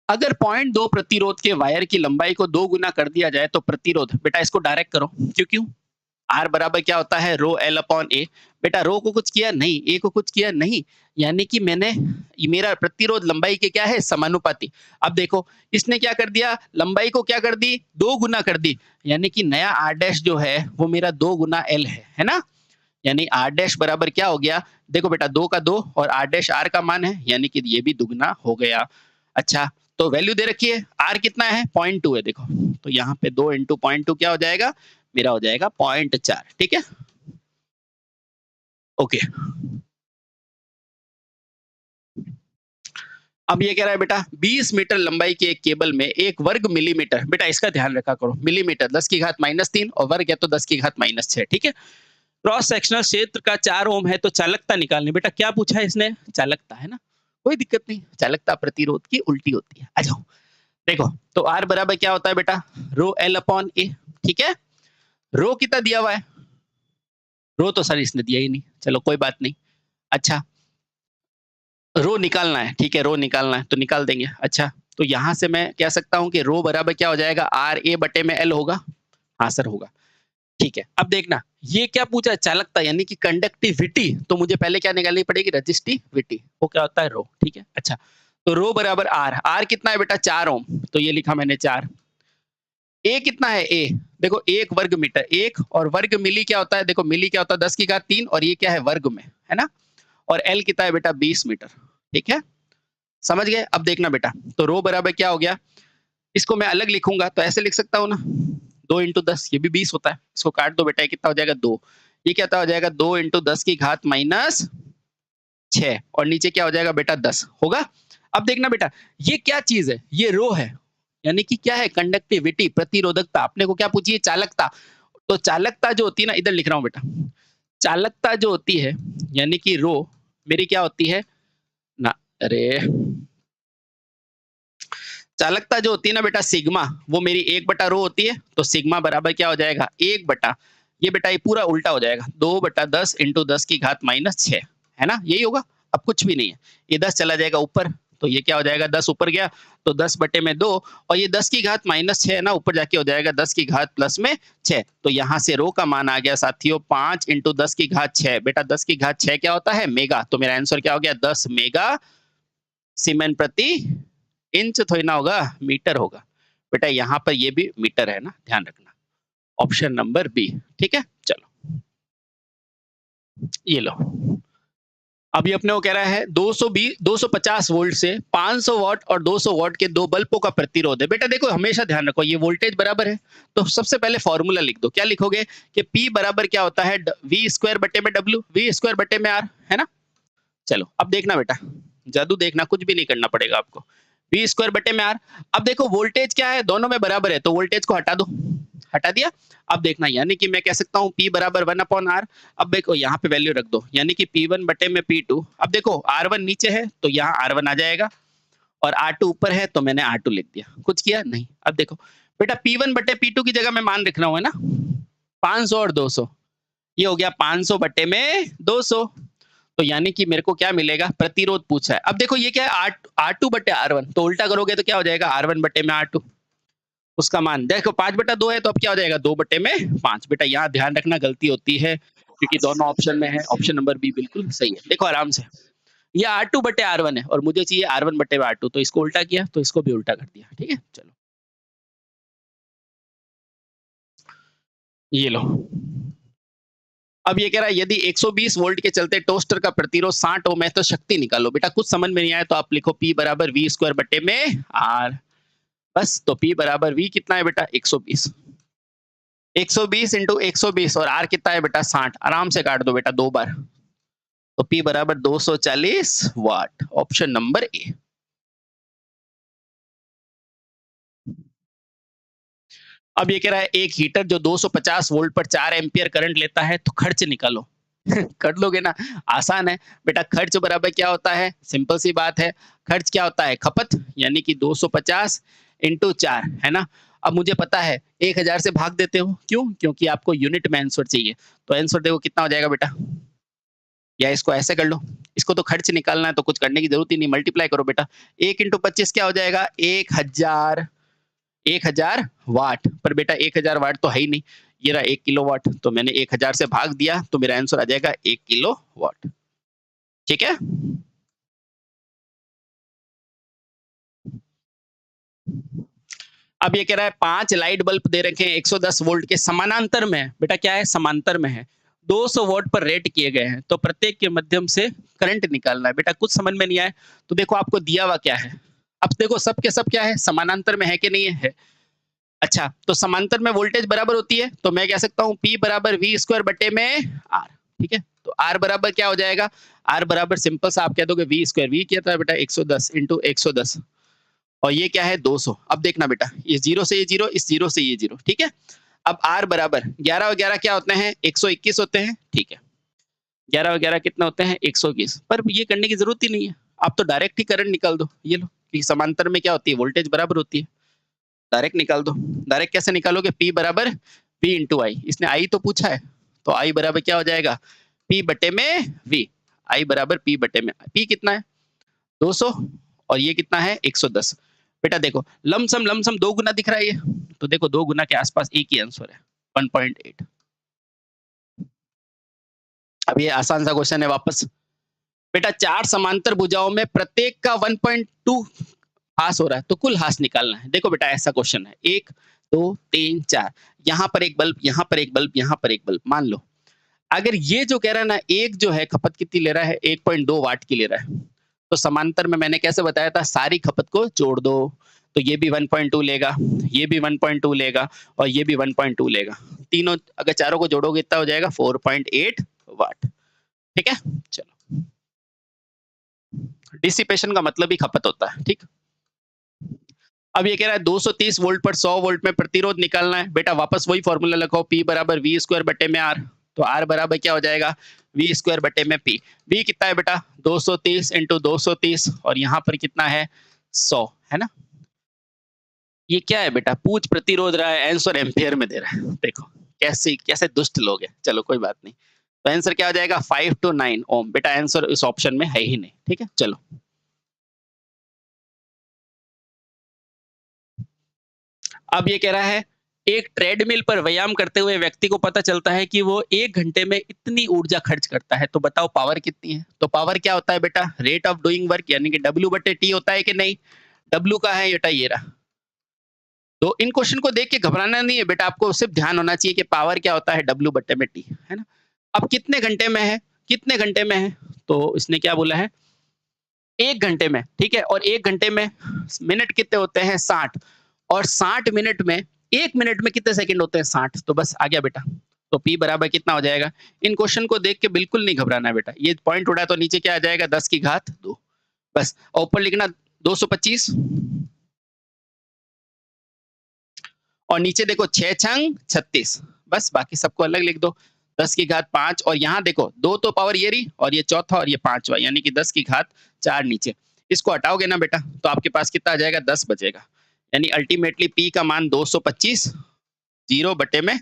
अगर 0.2 प्रतिरोध के वायर की लंबाई को 2 गुना कर दिया जाए तो प्रतिरोध, बेटा इसको डायरेक्ट करो, क्यों क्यों, आर बराबर क्या होता है, रो एल अपॉन ए। बेटा रो को कुछ किया नहीं, ए को कुछ किया नहीं, यानी कि मैंने मेरा प्रतिरोध लंबाई के क्या है, समानुपाती। अब देखो इसने क्या कर दिया, लंबाई को क्या कर दी, 2 गुना कर दी, यानी कि नया आर डैश जो है वो मेरा 2 गुना एल है ना? यानी आर डैश बराबर क्या हो गया, देखो बेटा 2 का 2 और आर डैश आर का मान है, यानी कि ये भी दुगना हो गया। अच्छा तो वैल्यू दे रखी है, आर कितना है, 0.2 है देखो, तो यहाँ पे 2 इंटू 0.2 क्या हो जाएगा, मेरा हो जाएगा 0.4। ठीक है, ओके। अब ये कह रहा है बेटा 20 मीटर लंबाई के एक केबल में 1 वर्ग मिलीमीटर, बेटा इसका ध्यान रखा करो, मिलीमीटर 10 की घात -3 और वर्ग है तो 10 की घात -6। ठीक है, क्रॉस सेक्शनल क्षेत्र का 4 ओम है तो चालकता निकालनी। बेटा क्या पूछा है इसने, चालकता, है ना? कोई दिक्कत नहीं, चालकता प्रतिरोध की उल्टी होती है। आ जाओ देखो, तो आर बराबर क्या होता है बेटा, रो एल अपॉन ए। ठीक है, रो कितना दिया हुआ है, रो तो सर इसने दिया ही नहीं, चलो कोई बात नहीं। अच्छा रो निकालना है, ठीक है, रो निकालना है तो निकाल देंगे। अच्छा तो यहाँ से मैं कह सकता हूँ कि रो बराबर क्या हो जाएगा, आर ए बटे में एल होगा। हाँ सर होगा। ठीक है, अब देखना ये क्या पूछा है, चालकता यानी कि कंडक्टिविटी, तो मुझे पहले क्या निकालनी पड़ेगी, रजिस्टिविटी, वो क्या होता है रो। ठीक है, अच्छा तो रो बराबर आर, आर कितना है बेटा, 4 ओम, तो ये लिखा मैंने 4। ए कितना है ए, देखो 1 वर्ग मीटर, 1 और वर्ग मिली क्या होता है, देखो मिली क्या होता है 10 की घात 3 और ये क्या है वर्ग में, है ना? और एल कितना है बेटा 20 मीटर, ठीक है? समझ गए? अब देखना बेटा, तो रो बराबर क्या हो गया, इसको मैं अलग लिखूंगा तो ऐसे लिख सकता हूँ ना, 2 इंटू 10 ये भी 20 होता है, इसको काट दो बेटा, ये कितना हो जाएगा 2, ये क्या हो जाएगा 2 इंटू 10 की घात माइनस 6 और नीचे क्या हो जाएगा बेटा 10 होगा। अब देखना बेटा, ये क्या चीज है, ये रो है, यानी कि क्या है कंडक्टिविटी, प्रतिरोधकता, आपने को क्या पूछी है चालकता, तो चालकता जो होती है ना, इधर लिख रहा हूं बेटा, चालकता जो होती है यानी कि रो मेरी क्या होती है ना, अरे चालकता जो होती है ना बेटा सिग्मा, वो मेरी 1/रो होती है, तो सिग्मा बराबर क्या हो जाएगा 1/, ये बेटा ये पूरा उल्टा हो जाएगा 2/10 इंटू 10 की घात माइनस 6, है ना, यही होगा। अब कुछ भी नहीं है, ये 10 चला जाएगा ऊपर, तो ये क्या हो जाएगा 10 ऊपर गया, तो 10/2 और ये 10 की घात माइनस 6 है ना, ऊपर जाके हो जाएगा 10 की घात प्लस में 6, तो यहाँ से रो का मान आ गया साथियों 5 इंटू 10 की घात 6, बेटा 10 की घात 6 क्या होता है मेगा, तो मेरा आंसर क्या हो गया 10 मेगा सीमेंट प्रति इंच थोड़ी ना होगा, मीटर होगा। बेटा यहाँ पर ये भी मीटर है ना, ध्यान रखना। ऑप्शन नंबर बी, ठीक है? चलो, ये लो। अभी अपने को कह रहा है 250 वोल्ट से 500 वॉट और 200 वॉट के दो बल्बों का प्रतिरोध है। बेटा देखो हमेशा ध्यान रखो, ये वोल्टेज बराबर है, तो सबसे पहले फॉर्मूला लिख दो। क्या लिखोगे कि P बराबर क्या होता है V स्क्वायर बटे में W, V स्क्वायर बटे में R, है ना? चलो अब देखना बेटा, जादू देखना, कुछ भी नहीं करना पड़ेगा आपको। V स्क्वायर बटे में R, अब देखो वोल्टेज क्या है, दोनों में बराबर है, तो वोल्टेज को हटा दो, हटा दिया। अब देखना, यानी कि मैं कह सकता हूँ P बराबर 1/R। अब देखो यहाँ पे वैल्यू रख दो, यानी कि P1 बटे में P2। अब देखो R1 नीचे है तो यहाँ R1 आ जाएगा, और R2 ऊपर है तो मैंने R2 लिख दिया, कुछ किया नहीं। अब देखो बेटा P1 बटे P2 की जगह मैं मान लिख रहा हूँ, है ना, 500 और 200, ये हो गया 500 बटे में 200, तो यानी कि मेरे को क्या मिलेगा, प्रतिरोध पूछा है। अब देखो ये क्या है R2 बटे R1, तो उल्टा करोगे तो क्या हो जाएगा R1 बटे में R2, उसका मान देखो 5/2 है, तो अब क्या हो जाएगा 2/5। बेटा यहाँ ध्यान रखना गलती होती है क्योंकि दोनों ऑप्शन में है, ऑप्शन नंबर बी बिल्कुल सही है। देखो आराम से, ये R2 बटे R1 है और मुझे चाहिए R1 बटे R2, तो इसको उल्टा किया तो इसको भी उल्टा कर दिया, ठीक है? चलो ये लो। अब ये कह रहा है यदि 120 वोल्ट के चलते टोस्टर का प्रतिरोध 60 ओम है तो शक्ति निकालो। बेटा कुछ समझ में नहीं आया तो आप लिखो P बराबर V स्क्वायर बटे में R, बस। तो P बराबर V कितना है बेटा 120, 120 इंटू 120 और R कितना है बेटा 60, आराम से काट दो बेटा 2 बार, तो P बराबर 240 वाट, ऑप्शन नंबर ए। अब ये कह रहा है एक हीटर जो 250 वोल्ट पर 4 एम्पियर करंट लेता है तो खर्च निकालो। कर लोगे ना, आसान है बेटा। खर्च बराबर क्या होता है, सिंपल सी बात है, खर्च क्या होता है खपत, यानी कि 250 इंटू 4, है ना। अब मुझे पता है 1000 से भाग देते हो, क्यों, क्योंकि आपको यूनिट में आंसर चाहिए, तो आंसर देखो कितना हो जाएगा बेटा, या इसको ऐसे कर लो, इसको तो खर्च निकालना है तो कुछ करने की जरूरत ही नहीं, मल्टीप्लाई करो बेटा, 1 इंटू 25 क्या हो जाएगा 1000, 1000 वाट, पर बेटा 1000 वाट तो है ही नहीं, ये रहा 1 किलो वाट, तो मैंने 1000 से भाग दिया तो मेरा आंसर आ जाएगा 1 किलो वाट, ठीक है। अब ये कह रहा है 5 लाइट बल्ब दे रखे हैं 110 वोल्ट के समानांतर में, बेटा क्या है समांतर में है, 200 वोल्ट पर रेट किए गए हैं, तो प्रत्येक के माध्यम से करंट निकालना है। बेटा कुछ समझ में नहीं आया तो देखो आपको दिया हुआ क्या है, अब देखो सब के सब क्या है समानांतर में है कि नहीं है, अच्छा तो समांतर में वोल्टेज बराबर होती है, तो मैं कह सकता हूँ P बराबर V स्क्वायर बटे में R, ठीक है। तो R बराबर क्या हो जाएगा, R बराबर सिंपल सा आप कह दोगे V स्क्वायर, V क्या था बेटा 110 इंटू 110, और ये क्या है 200। अब देखना बेटा, ये जीरो से ये जीरो, इस जीरो से ये जीरो, ठीक है। अब R बराबर 11 और 11 क्या होते हैं 121 होते हैं, ठीक है। 11 और 11 कितना होते हैं 121, पर ये करने की जरूरत ही नहीं है, आप तो डायरेक्ट ही करंट निकाल दो, ये लो, कि समांतर में क्या होती है वोल्टेज बराबर होती है, डायरेक्ट निकाल दो। डायरेक्ट कैसे निकालोगे, P बराबर P इंटू आई, इसने आई तो पूछा है, तो आई बराबर क्या हो जाएगा P बटे में V, आई बराबर P बटे में, P कितना है 200 और ये कितना है 110। बेटा देखो लमसम 2 गुना दिख रहा है ये, तो देखो 2 गुना के आसपास एक ही आंसर है 1.8। अब ये आसान सा क्वेश्चन है वापस, बेटा 4 समांतर भुजाओं में प्रत्येक का 1.2 हास हो रहा है तो कुल हास निकालना है। देखो बेटा ऐसा क्वेश्चन है, 1 2 3 4, यहाँ पर एक बल्ब, यहाँ पर एक बल्ब, यहाँ पर एक बल्ब। मान लो अगर ये जो कह रहा है ना, एक जो है खपत कितनी ले रहा है, 1.2 वाट की ले रहा है, तो समांतर में मैंने कैसे बताया था, सारी खपत को जोड़ दो, तो ये भी 1.2 लेगा, ये भी 1.2 लेगा और ये भी 1.2 लेगा। तीनों अगर चारों को जोड़ोगे इतना हो जाएगा 4.8 वाट। ठीक है, चलो। डिसिपेशन का मतलब ही खपत होता है, ठीक। अब ये कह रहा है 230 वोल्ट पर 100 वोल्ट में प्रतिरोध निकालना है। बेटा वापस वही फॉर्मूला लगाओ, P बराबर V स्क्वायर बटे में R। तो R बराबर क्या हो जाएगा, V स्क्वायर बटे में P। V कितना है बेटा, 230 इंटू 230 और यहाँ पर कितना है 100, है ना। ये क्या है बेटा, पूछ प्रतिरोध रहा है, आंसर एम्पियर में दे रहा है। देखो कैसे कैसे दुष्ट लोग हैं। चलो कोई बात नहीं, तो आंसर क्या हो जाएगा 5 to 9 ओम। बेटा आंसर इस ऑप्शन में है ही नहीं। ठीक है, चलो। अब ये कह रहा है एक ट्रेडमिल पर व्यायाम करते हुए व्यक्ति को पता चलता है कि वो 1 घंटे में इतनी ऊर्जा खर्च करता है। तो बताओ पावर कितनी है। तो पावर क्या होता है बेटा, रेट ऑफ डूइंग वर्क यानी कि W बटे T होता है कि नहीं। W का है बेटा ये रहा। तो इन क्वेश्चन को देख के घबराना नहीं है बेटा, आपको सिर्फ ध्यान होना चाहिए कि पावर क्या होता है, W बटे में T, है ना। अब कितने घंटे में है, कितने घंटे में है, तो इसने क्या बोला है 1 घंटे में। ठीक है, और 1 घंटे में मिनट कितने होते हैं 60, और 60 मिनट में 1 मिनट में कितने सेकंड होते हैं 60। तो बस आ गया बेटा। तो P बराबर कितना हो जाएगा। इन क्वेश्चन को देख के बिल्कुल नहीं घबराना है बेटा। ये पॉइंट उड़ा तो नीचे क्या आ जाएगा 10 की घात 2, बस। और ऊपर लिखना 225 और नीचे देखो 6 छंग 36, बस। बाकी सबको अलग लिख दो। 10 की घात 5 और यहाँ देखो 2 तो पावर ये रही और ये चौथा और ये पांचवा, यानी कि 10 की घात 4 नीचे। इसको हटाओगे ना बेटा तो आपके पास कितना आ जाएगा 10 बचेगा, यानी अल्टीमेटली P का मान 225 0 बटे में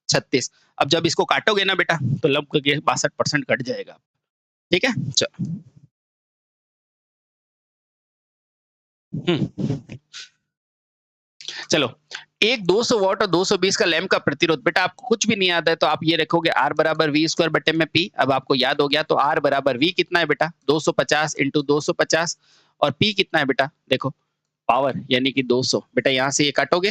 36। अब जब इसको काटोगे ना बेटा तो लगभग 62% कट जाएगा। ठीक है, चलो। चलो, एक 200 वॉट और 220 का लैंप का प्रतिरोध। बेटा आपको कुछ भी नहीं आता है तो आप ये रखोगे R बराबर V स्क्वायर बटे में P। अब आपको याद हो गया तो R बराबर V कितना है बेटा 250 इंटू 250 और P कितना है बेटा, देखो पावर यानी कि 200। बेटा यहाँ से ये काटोगे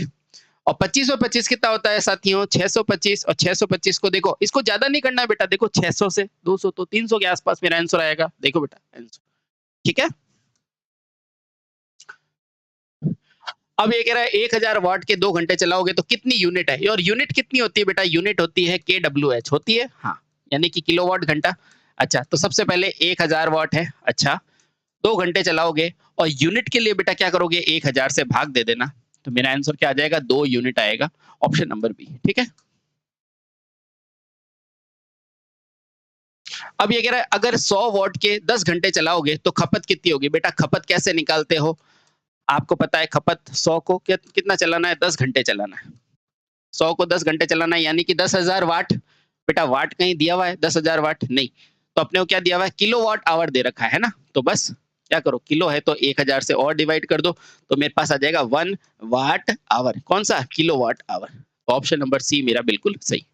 और 25 और 25 कितना होता है साथियों 625, और 625 को देखो, इसको ज्यादा नहीं करना है बेटा, देखो 600 से 200 तो 300 के आसपास मेरा आंसर आएगा। देखो बेटा आंसर, ठीक है। अब ये कह रहा है 1000 वाट के 2 घंटे चलाओगे तो कितनी यूनिट है, और यूनिट कितनी होती है बेटा, यूनिट होती है KWH होती है, हाँ, यानी कि किलोवाट घंटा। अच्छा, तो सबसे पहले 1000 वाट है। अच्छा, 2 घंटे चलाओगे और यूनिट के लिए बेटा क्या करोगे 1000 से भाग दे देना, तो मेरा आंसर क्या आ जाएगा 2 यूनिट आएगा, ऑप्शन नंबर बी। ठीक है। अब ये कह रहा है अगर 100 वॉट के 10 घंटे चलाओगे तो खपत कितनी होगी। बेटा खपत कैसे निकालते हो, आपको पता है खपत 100 को कितना चलाना है 10 घंटे चलाना है। 100 को 10 घंटे चलाना है यानी कि 10,000 वाट। बेटा वाट कहीं दिया हुआ है 10,000 वाट नहीं, तो अपने को क्या दिया हुआ है किलोवाट आवर दे रखा है ना। तो बस क्या करो, किलो है तो 1000 से और डिवाइड कर दो, तो मेरे पास आ जाएगा 1 वाट आवर। कौन सा, किलोवाट आवर। तो ऑप्शन नंबर सी मेरा बिल्कुल सही।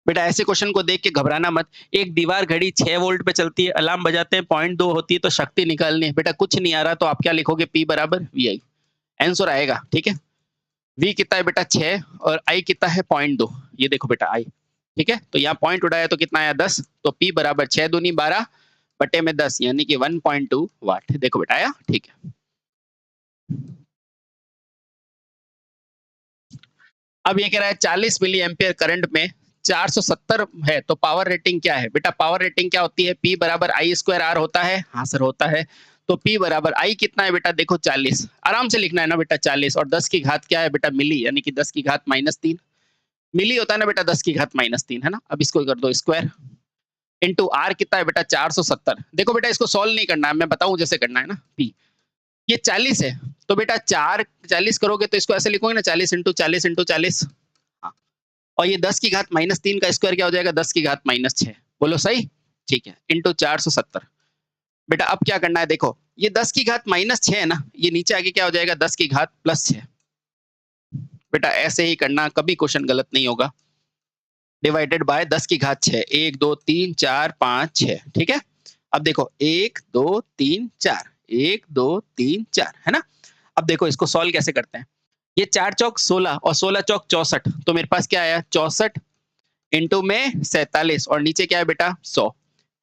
बेटा ऐसे क्वेश्चन को देख के घबराना मत। एक दीवार घड़ी 6 वोल्ट पे चलती है, अलार्म बजाते हैं 0.2 होती है, तो शक्ति निकालनी है। बेटा कुछ नहीं आ रहा तो आप क्या लिखोगे, P बराबर VI, आंसर आएगा। ठीक है, V कितना है बेटा 6 और I कितना है 0.2, ये देखो बेटा I। ठीक है, तो यहाँ पॉइंट उड़ाया तो कितना आया 10, तो P बराबर 6 दूनी 12 बटे में 10 यानी कि 1.2 वाट। देखो बेटा आया। ठीक है, अब ये कह रहा है 40 मिली एम्पियर करंट में 470 है तो पावर रेटिंग क्या है। बेटा पावर रेटिंग क्या होती है, P बराबर I स्क्वायर R होता है, हाँ सर होता है। तो P बराबर I कितना है बेटा, देखो 40, आराम से लिखना है ना बेटा 40, और 10 की घात क्या है बेटा मिली, यानी कि 10 की घात -3 मिली होता है ना बेटा, 10 की घात -3, है ना। अब इसको कर दो स्क्वायर इंटू R कितना है बेटा 470। देखो बेटा इसको सॉल्व नहीं करना है, मैं बताऊं जैसे करना है ना। P ये 40 है तो बेटा 40 करोगे तो इसको ऐसे लिखोगे ना 40 इंटू 40 इंटू 40, हाँ। और ये 10 की घात -3 का स्क्वायर क्या हो जाएगा 10 की घात -6, बोलो सही। ठीक है, इंटू 470। बेटा अब क्या करना है, देखो ये 10 की घात -6 है ना, ये नीचे आके क्या हो जाएगा 10 की घात +6। बेटा ऐसे ही करना, कभी क्वेश्चन गलत नहीं होगा। डिवाइडेड बाय 10 की घात 6, 1 2 3 4 5 6। ठीक है, अब देखो 1 2 3 4, 1 2 3 4, है ना? अब देखो इसको सॉल्व कैसे करते हैं। ये 4 चौक 16 और 16 चौक 64, तो मेरे पास क्या आया 64 इंटू में 47 और नीचे क्या है बेटा 100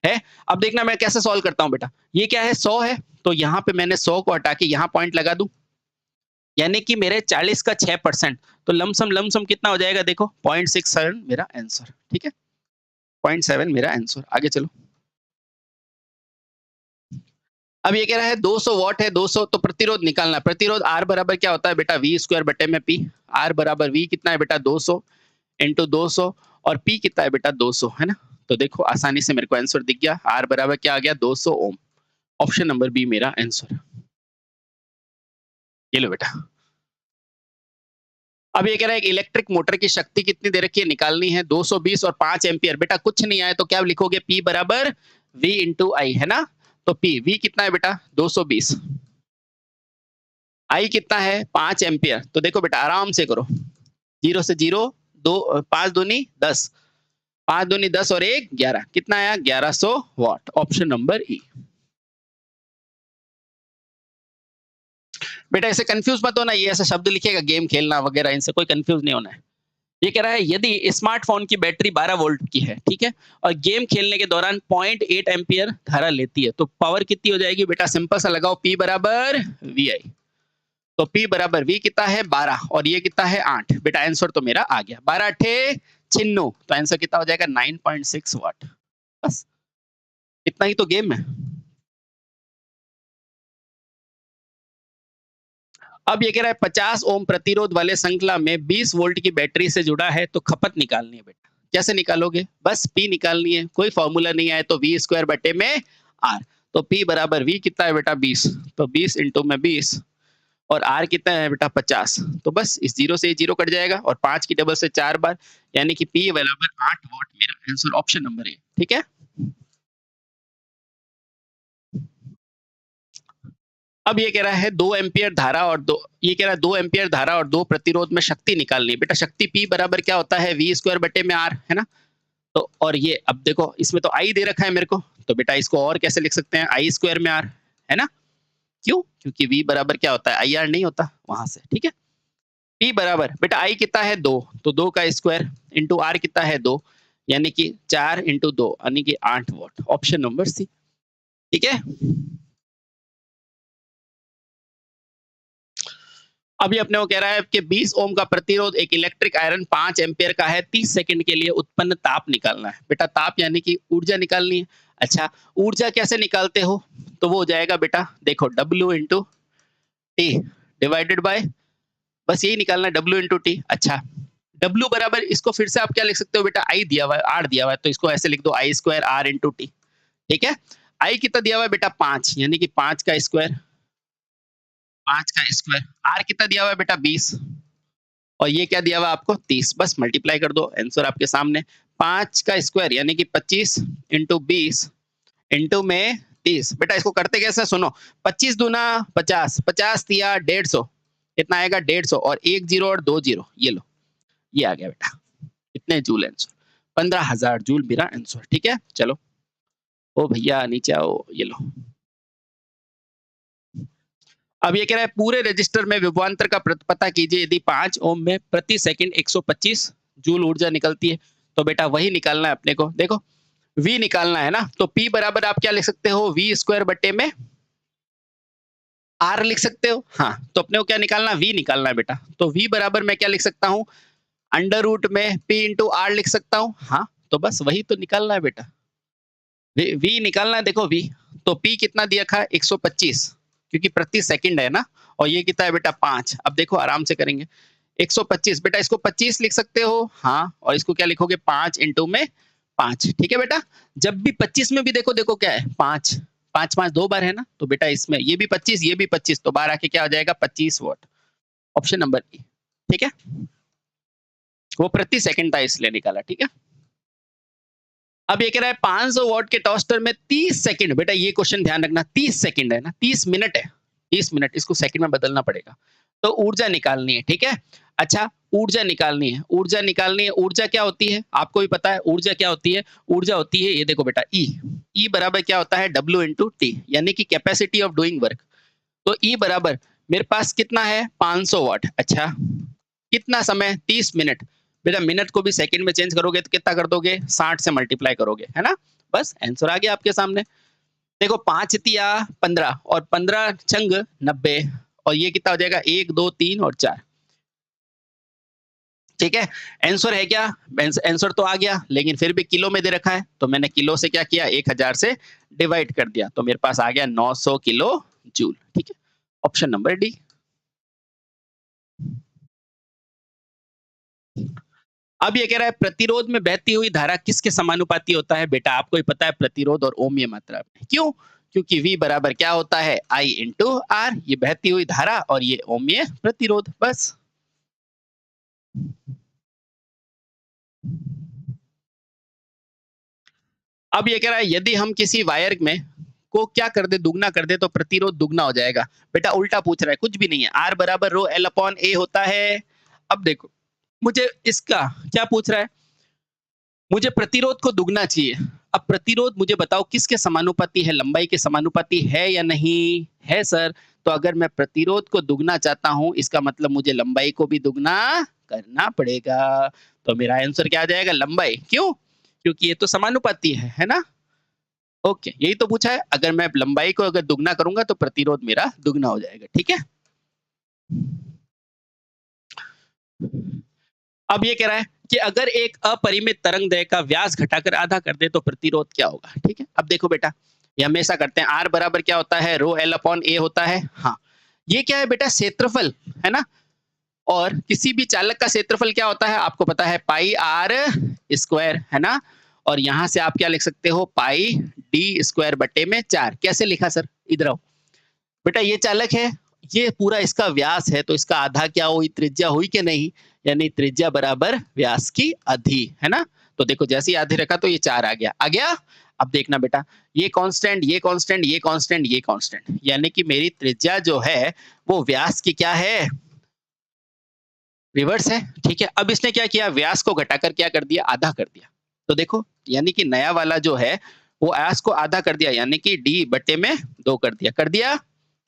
है। अब देखना मैं कैसे सॉल्व करता हूँ बेटा। ये क्या है 100 है, तो यहाँ पे मैंने 100 को हटा के यहाँ पॉइंट लगा दूं, यानी कि मेरे 40 का 6%, तो लमसम कितना हो जाएगा देखो 0.67 मेरा आंसर, ठीक है 0.7 मेरा आंसर। आगे चलो। अब ये कह रहा है 200 वॉट है, 200 तो प्रतिरोध निकालना है। प्रतिरोध R बराबर क्या होता है बेटा V स्क्वायर बटे में P। R बराबर V कितना है बेटा 200 इंटू 200 और P कितना है बेटा 200, है ना? तो देखो आसानी से मेरे को आंसर दिख गया। R बराबर क्या आ गया 200 ओम। ऑप्शन नंबर बी मेरा आंसर। ये लो बेटा। अब ये कह रहा है कि इलेक्ट्रिक मोटर की शक्ति कितनी दे रखी है, निकालनी है 220 और 5 एम्पियर। बेटा कुछ नहीं आया तो क्या लिखोगे P बराबर V इंटू आई, है ना? तो P V कितना है बेटा 220, I कितना है 5 एम्पियर। तो देखो बेटा आराम से करो, 0 से 0 दो 5 दूनी 10, 5 दूनी 10 और 1 11, कितना आया 1100 वाट। ऑप्शन नंबर ई। बेटा ऐसे कंफ्यूज मत होना, ये ऐसा शब्द लिखेगा गेम खेलना वगैरह, इनसे कोई कंफ्यूज नहीं होना है। ये कह रहा है यदि स्मार्टफोन की बैटरी 12 वोल्ट की है, ठीक है, और गेम खेलने के दौरान 0.8 एम्पियर धारा लेती है, तो पावर कितनी हो जाएगी बेटा? सिंपल सा लगाओ, P बराबर VI। तो P बराबर V कितना है 12 और ये कितना है 8। बेटा आंसर तो मेरा आ गया, 12 अठे 96, तो आंसर कितना हो जाएगा 9.6 वाट। बस इतना ही तो गेम है। अब ये कह रहा है 50 ओम प्रतिरोध वाले श्रृंखला में 20 वोल्ट की बैटरी से जुड़ा है, तो खपत निकालनी है बेटा। कैसे निकालोगे? बस P निकालनी है, कोई फॉर्मूला नहीं आए तो V स्क्वायर बटे में R। तो P बराबर V कितना है बेटा 20, तो 20 इंटू में 20 और R कितना है बेटा 50, तो बस इस 0 से 0 कट जाएगा और 5 की टेबल से 4 बार, यानी कि P बराबर 8 वॉट मेरा आंसर। ऑप्शन नंबर ए, ठीक है। अब ये कह रहा है 2 एम्पियर धारा और 2, ये कह रहा है 2 एम्पियर धारा और 2 प्रतिरोध में शक्ति निकालनी है। बेटा शक्ति P बराबर क्या होता है V स्क्वायर बटे में R, है ना? तो और ये अब देखो इसमें तो I दे रखा है मेरे को, तो बेटा इसको और कैसे लिख सकते हैं I स्क्वायर में R, है ना? क्यों? क्योंकि V बराबर क्या होता है IR नहीं होता वहां से, ठीक है। P बराबर बेटा I कितना है 2, तो 2 का स्क्वायर इंटू R कितना है 2, यानी कि 4 इंटू 2 यानी कि 8 वॉट। ऑप्शन नंबर सी, ठीक है। अभी अपने को कह रहा है कि 20 ओम का प्रतिरोध एक इलेक्ट्रिक आयरन 5 एम्पियर का है, 30 सेकंड के लिए उत्पन्न ताप निकालना है। बेटा ताप यानी कि ऊर्जा निकालनी है। अच्छा ऊर्जा कैसे निकालते हो? तो वो हो जाएगा बेटा देखो W into T divided by, बस यही निकालना है W इंटू टी। अच्छा W बराबर इसको फिर से आप क्या लिख सकते हो बेटा, I दिया हुआ है R दिया हुआ है, तो इसको ऐसे लिख दो I square R into T, ठीक है। I कितना दिया हुआ है बेटा 5, यानी कि 5 का स्क्वायर, 5 का स्क्वायर। R कितना दिया हुआ है बेटा 20 और ये क्या दिया हुआ आपको 30, बस मल्टीप्लाई कर दो आंसर आपके सामने। 5 का स्क्वायर यानी कि 25 इंटू 20 इंटू में 30। बेटा इसको करते कैसे सुनो, 25 दूना 50, 50 दिया 150, कितना आएगा 150 और 1 जीरो और 2 जीरो, ये लो ये आ गया बेटा। कितने जूल आंसर? 15,000 जूल मेरा आंसर, ठीक है। चलो ओ भैया नीचे आओ, ये लो। अब ये कह रहा है पूरे रजिस्टर में विभवांतर का पता कीजिए, यदि 5 ओम में प्रति सेकंड 125 जूल ऊर्जा निकलती है, तो बेटा वही निकालना है अपने को। देखो V निकालना है ना, तो P बराबर आप क्या लिख सकते हो V स्क्वायर बटे में R लिख सकते हो। हाँ तो अपने को क्या निकालना, V निकालना है बेटा। तो V बराबर मैं क्या लिख सकता हूँ, अंडर रूट में P इंटू R लिख सकता हूँ। हाँ तो बस वही तो निकालना है बेटा, V निकालना है। देखो V तो P कितना दिया था 125, क्योंकि प्रति सेकंड है ना, और ये कितना है बेटा 5। अब देखो आराम से करेंगे 125, बेटा इसको 25 लिख सकते हो। हाँ और इसको क्या लिखोगे 5 इंटू में 5, ठीक है बेटा। जब भी 25 में भी देखो देखो क्या है 5, 5 5 दो बार है ना, तो बेटा इसमें ये भी 25 ये भी 25, तो बार आके क्या हो जाएगा 25 वॉट। ऑप्शन नंबर ए, ठीक है। वो प्रति सेकंड था इसलिए निकाला, ठीक है। अब ये कह रहा है 500 वॉट के टोस्टर में 30 सेकंड, बेटा ये क्वेश्चन ध्यान रखना 30 सेकंड है ना, 30 मिनट है, 30 मिनट, इसको सेकंड में बदलना पड़ेगा, तो ऊर्जा निकालनी है, ठीक है। अच्छा ऊर्जा निकालनी है, ऊर्जा निकालनी है। ऊर्जा क्या होती है? आपको भी पता है ऊर्जा क्या होती है? ऊर्जा होती है, ये देखो बेटा, ई। ई बराबर क्या होता है? W इंटू टी, यानी कि कैपेसिटी ऑफ डूइंग वर्क। तो ई बराबर मेरे पास कितना है? 500 वाट। अच्छा, कितना समय? 30 मिनट। बेटा मिनट को भी सेकंड में चेंज करोगे तो कितना कर दोगे? 60 से मल्टीप्लाई करोगे, है ना? बस आंसर आ गया आपके सामने। देखो 5 तिया 15 और 15 छंग 90, और ये कितना हो जाएगा? 1 2 3 और 4। ठीक है, आंसर है क्या? आंसर तो आ गया, लेकिन फिर भी किलो में दे रखा है, तो मैंने किलो से क्या किया? 1000 से डिवाइड कर दिया, तो मेरे पास आ गया 900 किलो जूल। ठीक है, ऑप्शन नंबर डी। अब ये कह रहा है प्रतिरोध में बहती हुई धारा किसके समानुपाती होता है? बेटा आपको ही पता है, प्रतिरोध और ओमीय मात्रा में। क्यों? क्योंकि V बराबर क्या होता है? I into R. ये बहती हुई धारा और ये ओमीय प्रतिरोध। बस। अब ये कह रहा है यदि हम किसी वायर में को क्या कर दे? दुगना कर दे, तो प्रतिरोध दुगना हो जाएगा। बेटा उल्टा पूछ रहा है, कुछ भी नहीं है। R बराबर रो L अपॉन A होता है। अब देखो, मुझे इसका क्या पूछ रहा है? मुझे प्रतिरोध को दुगना चाहिए। अब प्रतिरोध मुझे बताओ किसके समानुपाती है? लंबाई के समानुपाती है या नहीं है सर? तो अगर मैं प्रतिरोध को दुगना चाहता हूं, इसका मतलब मुझे लंबाई को भी दुगना करना पड़ेगा। तो मेरा आंसर क्या आ जाएगा? लंबाई। क्यों? क्योंकि ये तो समानुपाती है ना? ओके, यही तो पूछा है। अगर मैं लंबाई को अगर दुगना करूंगा तो प्रतिरोध मेरा दुगना हो जाएगा। ठीक है, अब ये कह रहा है कि अगर एक अपरिमित तरंग दैर्घ्य का व्यास घटाकर आधा कर दे तो प्रतिरोध क्या होगा? ठीक है, अब देखो बेटा, ये हमेशा करते हैं। आर बराबर क्या होता है? रो एल अपॉन ए होता है। हाँ, ये क्या है बेटा? क्षेत्रफल है ना? और किसी भी चालक का क्षेत्रफल क्या होता है? आपको पता है, पाई आर स्क्वायर, है ना? और यहां से आप क्या लिख सकते हो? पाई डी स्क्वायर बटे में 4। कैसे लिखा सर? इधर आओ बेटा, ये चालक है, ये पूरा इसका व्यास है, तो इसका आधा क्या हुई? त्रिज्या हुई कि नहीं? यानी त्रिज्या बराबर व्यास की आधी, है ना? तो देखो जैसे ही आधे रखा तो ये 4 आ गया। आ गया? अब देखना बेटा, ये कांस्टेंट, ये कांस्टेंट, ये कांस्टेंट, ये कांस्टेंट, यानी कि मेरी त्रिज्या जो है वो व्यास की क्या है? रिवर्स है। ठीक है, अब इसने क्या किया? व्यास को घटाकर क्या कर दिया? आधा कर दिया। तो देखो, यानी कि नया वाला जो है वो व्यास को आधा कर दिया, यानी कि डी बटे में 2 कर दिया। कर दिया?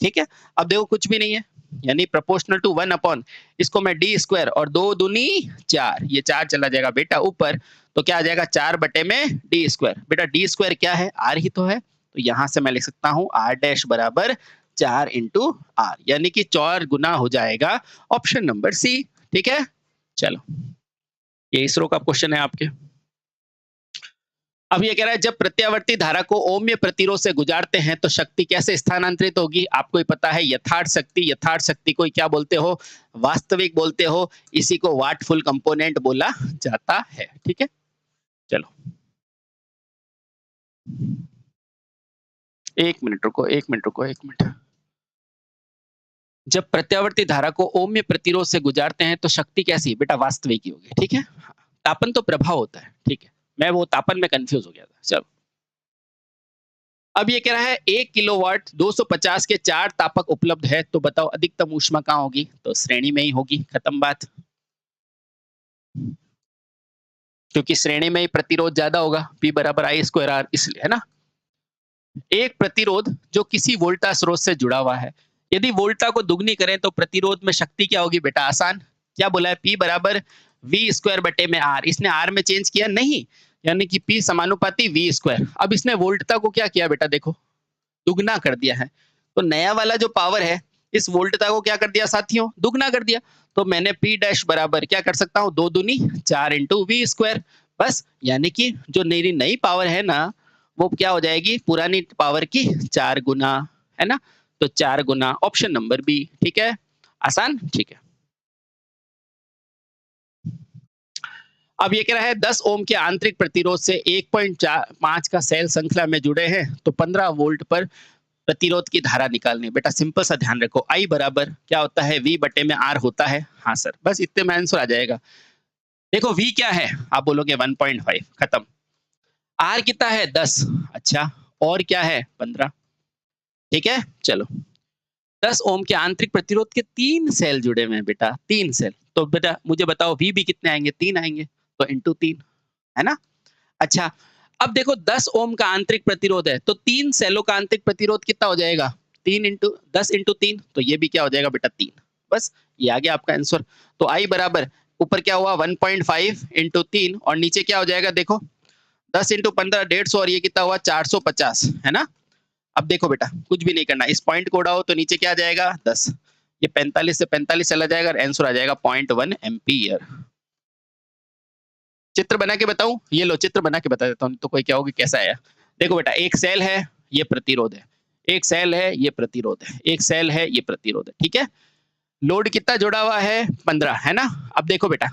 ठीक है, अब देखो कुछ भी नहीं है, यानी प्रोपोर्शनल टू 1 अपॉन, इसको मैं डी स्क्वायर और 2 दूनी 4, ये 4 चला जाएगा बेटा ऊपर, तो क्या आ जाएगा? 4 बटे में डी स्क्वायर। बेटा डी स्क्वायर क्या है? आर ही तो है, तो यहां से मैं लिख सकता हूं आर डैश बराबर 4 इंटू आर, यानी कि 4 गुना हो जाएगा ऑप्शन नंबर सी। ठीक है, चलो, ये इसरो का क्वेश्चन है आपके। अब ये कह रहा है जब प्रत्यावर्ती धारा को ओम्य प्रतिरोध से गुजारते हैं तो शक्ति कैसे स्थानांतरित होगी? आपको ही पता है, यथार्थ शक्ति। यथार्थ शक्ति को क्या बोलते हो? वास्तविक बोलते हो। इसी को वाटफुल कंपोनेंट बोला जाता है। ठीक है, चलो 1 मिनट रुको, 1 मिनट रुको, 1 मिनट। जब प्रत्यावर्ती धारा को ओम्य प्रतिरोध से गुजारते हैं तो शक्ति कैसी? बेटा वास्तविक ही होगी। ठीक है, तापन तो प्रभाव होता है। ठीक है, मैं वो तापन में कंफ्यूज हो गया था। चलो, अब ये कह रहा है 1 किलोवाट 250 के 4 तापक उपलब्ध है, तो बताओ अधिकतम ऊष्मा कहाँ होगी? तो श्रेणी में ही होगी। खत्म बात, क्योंकि श्रेणी में ही प्रतिरोध ज्यादा होगा। P बराबर आई स्क्वायर आर, इसलिए, है ना? एक प्रतिरोध जो किसी वोल्टा स्रोत से जुड़ा हुआ है, यदि वोल्टा को दुगनी करें तो प्रतिरोध में शक्ति क्या होगी? बेटा आसान, क्या बोला है? P बराबर वी स्क्वायर बटे में आर। इसने आर में चेंज किया नहीं, यानी कि P समानुपाती वी स्क्वायर। अब इसने वोल्टता को क्या किया? बेटा देखो, दुगना कर दिया है, तो नया वाला जो पावर है इस वोल्टता को क्या कर दिया साथियों? दुगना कर दिया। तो मैंने P डैश बराबर क्या कर सकता हूँ? 2 दूनी 4 इंटू वी स्क्वायर। बस, यानी कि जो मेरी नई पावर है ना, वो क्या हो जाएगी? पुरानी पावर की 4 गुना, है ना? तो 4 गुना, ऑप्शन नंबर बी। ठीक है, आसान। ठीक है, अब ये कह रहा है 10 ओम के आंतरिक प्रतिरोध से 1.5 का सेल श्रृंखला में जुड़े हैं, तो 15 वोल्ट पर प्रतिरोध की धारा निकालनी। बेटा सिंपल सा ध्यान रखो, आई बराबर क्या होता है? वी बटे में आर होता है। हाँ सर, बस इतने में आंसर आ जाएगा। देखो वी क्या है? आप बोलोगे 1.5, खत्म। आर कितना है? 10। अच्छा, और क्या है? 15। ठीक है, चलो, 10 ओम के आंतरिक प्रतिरोध के 3 सेल जुड़े हुए हैं बेटा, 3 सेल। तो बेटा मुझे बताओ V भी कितने आएंगे, 3 आएंगे, तो इंटू 3, है ना। अच्छा, अब देखो 10 ओम का आंतरिक प्रतिरोध है, तो 3 सेलों का आंतरिक प्रतिरोध कितना हो जाएगा, 3 इंटू 10 इंटू 3, तो ये भी क्या हो जाएगा बेटा 3। बस ये आ गया आपका आंसर। तो आई बराबर ऊपर क्या हुआ 1.5 इंटू 3 और नीचे क्या हो जाएगा देखो 10 इंटू 15 150 और ये कितना हुआ 450, है ना। अब देखो बेटा कुछ भी नहीं करना, इस पॉइंट को उड़ाओ तो नीचे क्या आ जाएगा 10, ये 45 से 45 चला जाएगा और आंसर आ जाएगा 0.1 एम्पियर। चित्र बना के बताऊं, ये लो चित्र बना के बता देता हूं तो कोई क्या होगी कैसा आया। देखो बेटा एक सेल है, ये प्रतिरोध है, एक सेल है, ये प्रतिरोध है, एक सेल है, ये प्रतिरोध है, ठीक है। लोड कितना जुड़ा हुआ है 15, है ना। अब देखो बेटा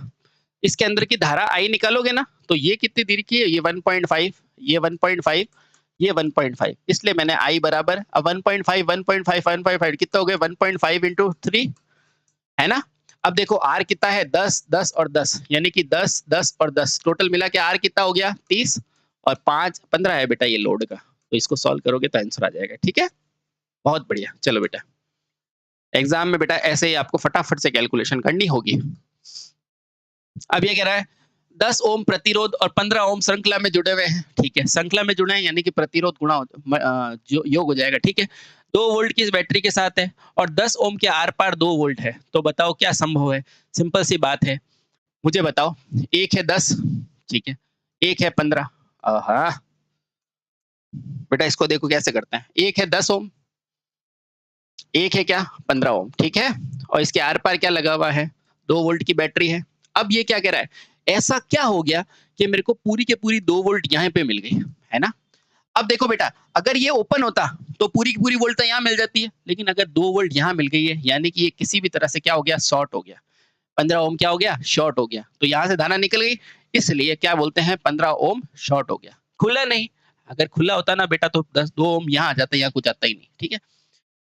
इसके अंदर की धारा आई निकालोगे ना, तो ये कितनी दूरी की है, ये 1.5, ये 1.5, ये 1.5, इसलिए मैंने आई बराबर अब 1.5 1.5 1.5 कितना हो गया 1.5 इंटू 3, है ना। अब देखो आर कितना है 10 10 और 10 यानी कि 10 10 और 10 टोटल मिला के आर कितना हो गया 30 और 5 15 है बेटा ये लोड का, तो इसको सॉल्व करोगे तो आंसर आ जाएगा, ठीक है। बहुत बढ़िया, चलो बेटा एग्जाम में बेटा ऐसे ही आपको फटाफट से कैलकुलेशन करनी होगी। अब ये कह रहा है 10 ओम प्रतिरोध और 15 ओम श्रृंखला में जुड़े हुए हैं, ठीक है। श्रृंखला में जुड़े हैं यानी कि प्रतिरोध गुणा जो योग हो जाएगा, ठीक है। 2 वोल्ट की इस बैटरी के साथ है और 10 ओम के आर पार 2 वोल्ट है, तो बताओ क्या संभव है। सिंपल सी बात है, मुझे बताओ एक है 10, ठीक है, एक है 15। हाँ बेटा इसको देखो कैसे करते हैं, एक है 10 ओम, एक है क्या 15 ओम, ठीक है। और इसके आर पार क्या लगा हुआ है 2 वोल्ट की बैटरी है। अब ये क्या कह रहा है, ऐसा क्या हो गया कि मेरे को पूरी के पूरी 2 वोल्ट यहाँ पे मिल गई, है ना। अब देखो बेटा अगर ये ओपन होता तो पूरी की पूरी वोल्ट यहाँ मिल जाती है, लेकिन अगर 2 वोल्ट यहाँ मिल गई है यानी कि ये किसी भी तरह से क्या हो गया शॉर्ट हो गया, 15 ओम क्या हो गया शॉर्ट हो गया, तो यहाँ से धारा निकल गई, इसलिए क्या बोलते हैं 15 ओम शॉर्ट हो गया, खुला नहीं। अगर खुला होता ना बेटा तो 2 ओम यहाँ आ जाता, यहाँ कुछ आता ही नहीं, ठीक है।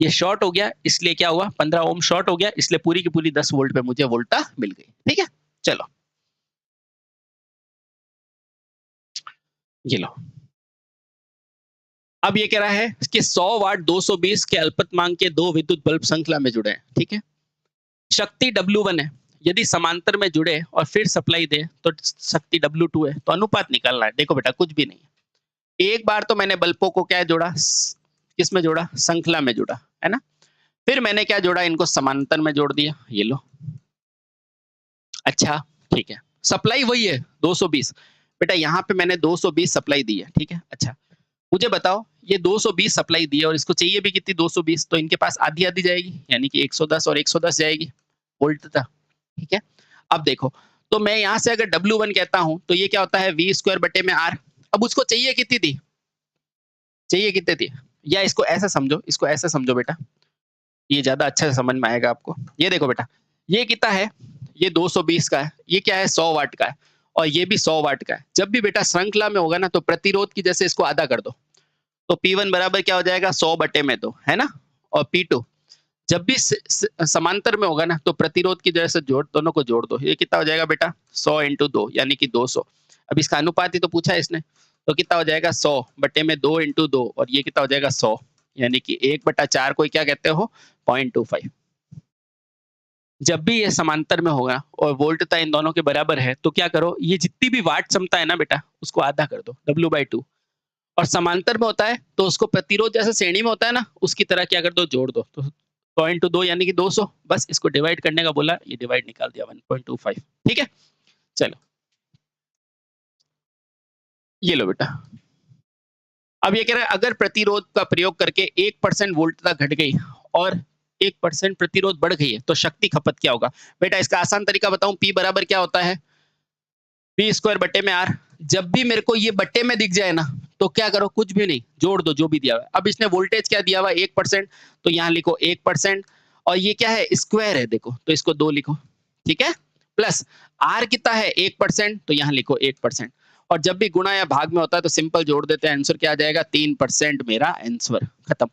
ये शॉर्ट हो गया इसलिए क्या हुआ 15 ओम शॉर्ट हो गया, इसलिए पूरी की पूरी 10 वोल्ट पे मुझे वोल्टा मिल गई, ठीक है। चलो ये लो, अब ये कह रहा है कि 100 वाट 220 के अल्पतमांक के 2 विद्युत बल्ब श्रृंखला में जुड़े हैं, ठीक है। शक्ति W1 है, यदि समांतर में जुड़े और फिर सप्लाई दे तो शक्ति W2 है, तो अनुपात निकालना है। देखो बेटा कुछ भी नहीं, एक बार तो मैंने बल्बों को क्या जोड़ा, किस में जोड़ा श्रृंखला में जोड़ा, है ना। फिर मैंने क्या जोड़ा, इनको समांतर में जोड़ दिया, ये लो। अच्छा ठीक है, सप्लाई वही है 220, बेटा यहाँ पे मैंने 220 सप्लाई दी है, ठीक है। अच्छा मुझे बताओ ये 220 सप्लाई दी है और इसको चाहिए भी कितनी 220, तो इनके पास आधी आधी जाएगी यानी कि 110 और 110 जाएगी वोल्ट था, ठीक है। अब देखो तो मैं यहाँ से अगर W1 कहता हूँ तो ये क्या होता है V स्क्वायर बटे में R। अब उसको चाहिए कितनी थी, चाहिए कितनी थी, या इसको ऐसे समझो, इसको ऐसे समझो बेटा, ये ज्यादा अच्छा से समझ में आएगा आपको। ये देखो बेटा ये कितना है, ये 220 का है, ये क्या है 100 वाट का है और ये भी 100 वाट का है। जब भी बेटा श्रृंखला में होगा ना तो प्रतिरोध की जैसे इसको आधा कर दो, तो P1 बराबर क्या हो जाएगा 100 बटे में 2, है ना। और P2 जब भी समांतर में होगा ना तो प्रतिरोध की जगह से जोड़ दोनों को जोड़ दो, ये कितना हो जाएगा बेटा 100 इंटू 2 यानी कि 200। अब इसका अनुपात ही तो पूछा है इसने, तो कितना हो जाएगा 100 बटे में 2 इंटू 2 और ये कितना हो जाएगा 100 यानी कि 1/4 को क्या कहते हो 0.25। जब भी ये समांतर में होगा और वोल्टता इन दोनों के बराबर है तो क्या करो, ये जितनी भी वाट क्षमता है ना बेटा उसको आधा कर दो W/2, और समांतर में होता है तो उसको प्रतिरोध जैसे श्रेणी में होता है ना उसकी तरह क्या कर दो जोड़ दो, तो 100 इंटू 2 यानी कि 200, बस इसको डिवाइड करने का बोला, ये डिवाइड निकाल दिया 1.25, ठीक है। चलो ये लो बेटा, अब ये कह रहा है अगर प्रतिरोध का प्रयोग करके 1% वोल्टता घट गई और 1% प्रतिरोध बढ़ गई है तो शक्ति खपत क्या होगा। बेटा इसका आसान तरीका बताऊं, P बराबर क्या होता है P स्क्वायर बटे में R। जब भी मेरे को ये बट्टे में दिख जाए ना तो क्या करो, कुछ भी नहीं जोड़ दो जो भी दिया हुआ है। अब इसने वोल्टेज क्या दिया हुआ 1%, तो यहाँ लिखो 1%, और ये क्या है स्क्वायर है देखो तो इसको 2 लिखो, ठीक है। प्लस R कितना है 1%, तो यहाँ लिखो 1%, और जब भी गुणा या भाग में होता है तो सिंपल जोड़ देते हैं, आंसर क्या आ जाएगा 3%, मेरा आंसर खत्म।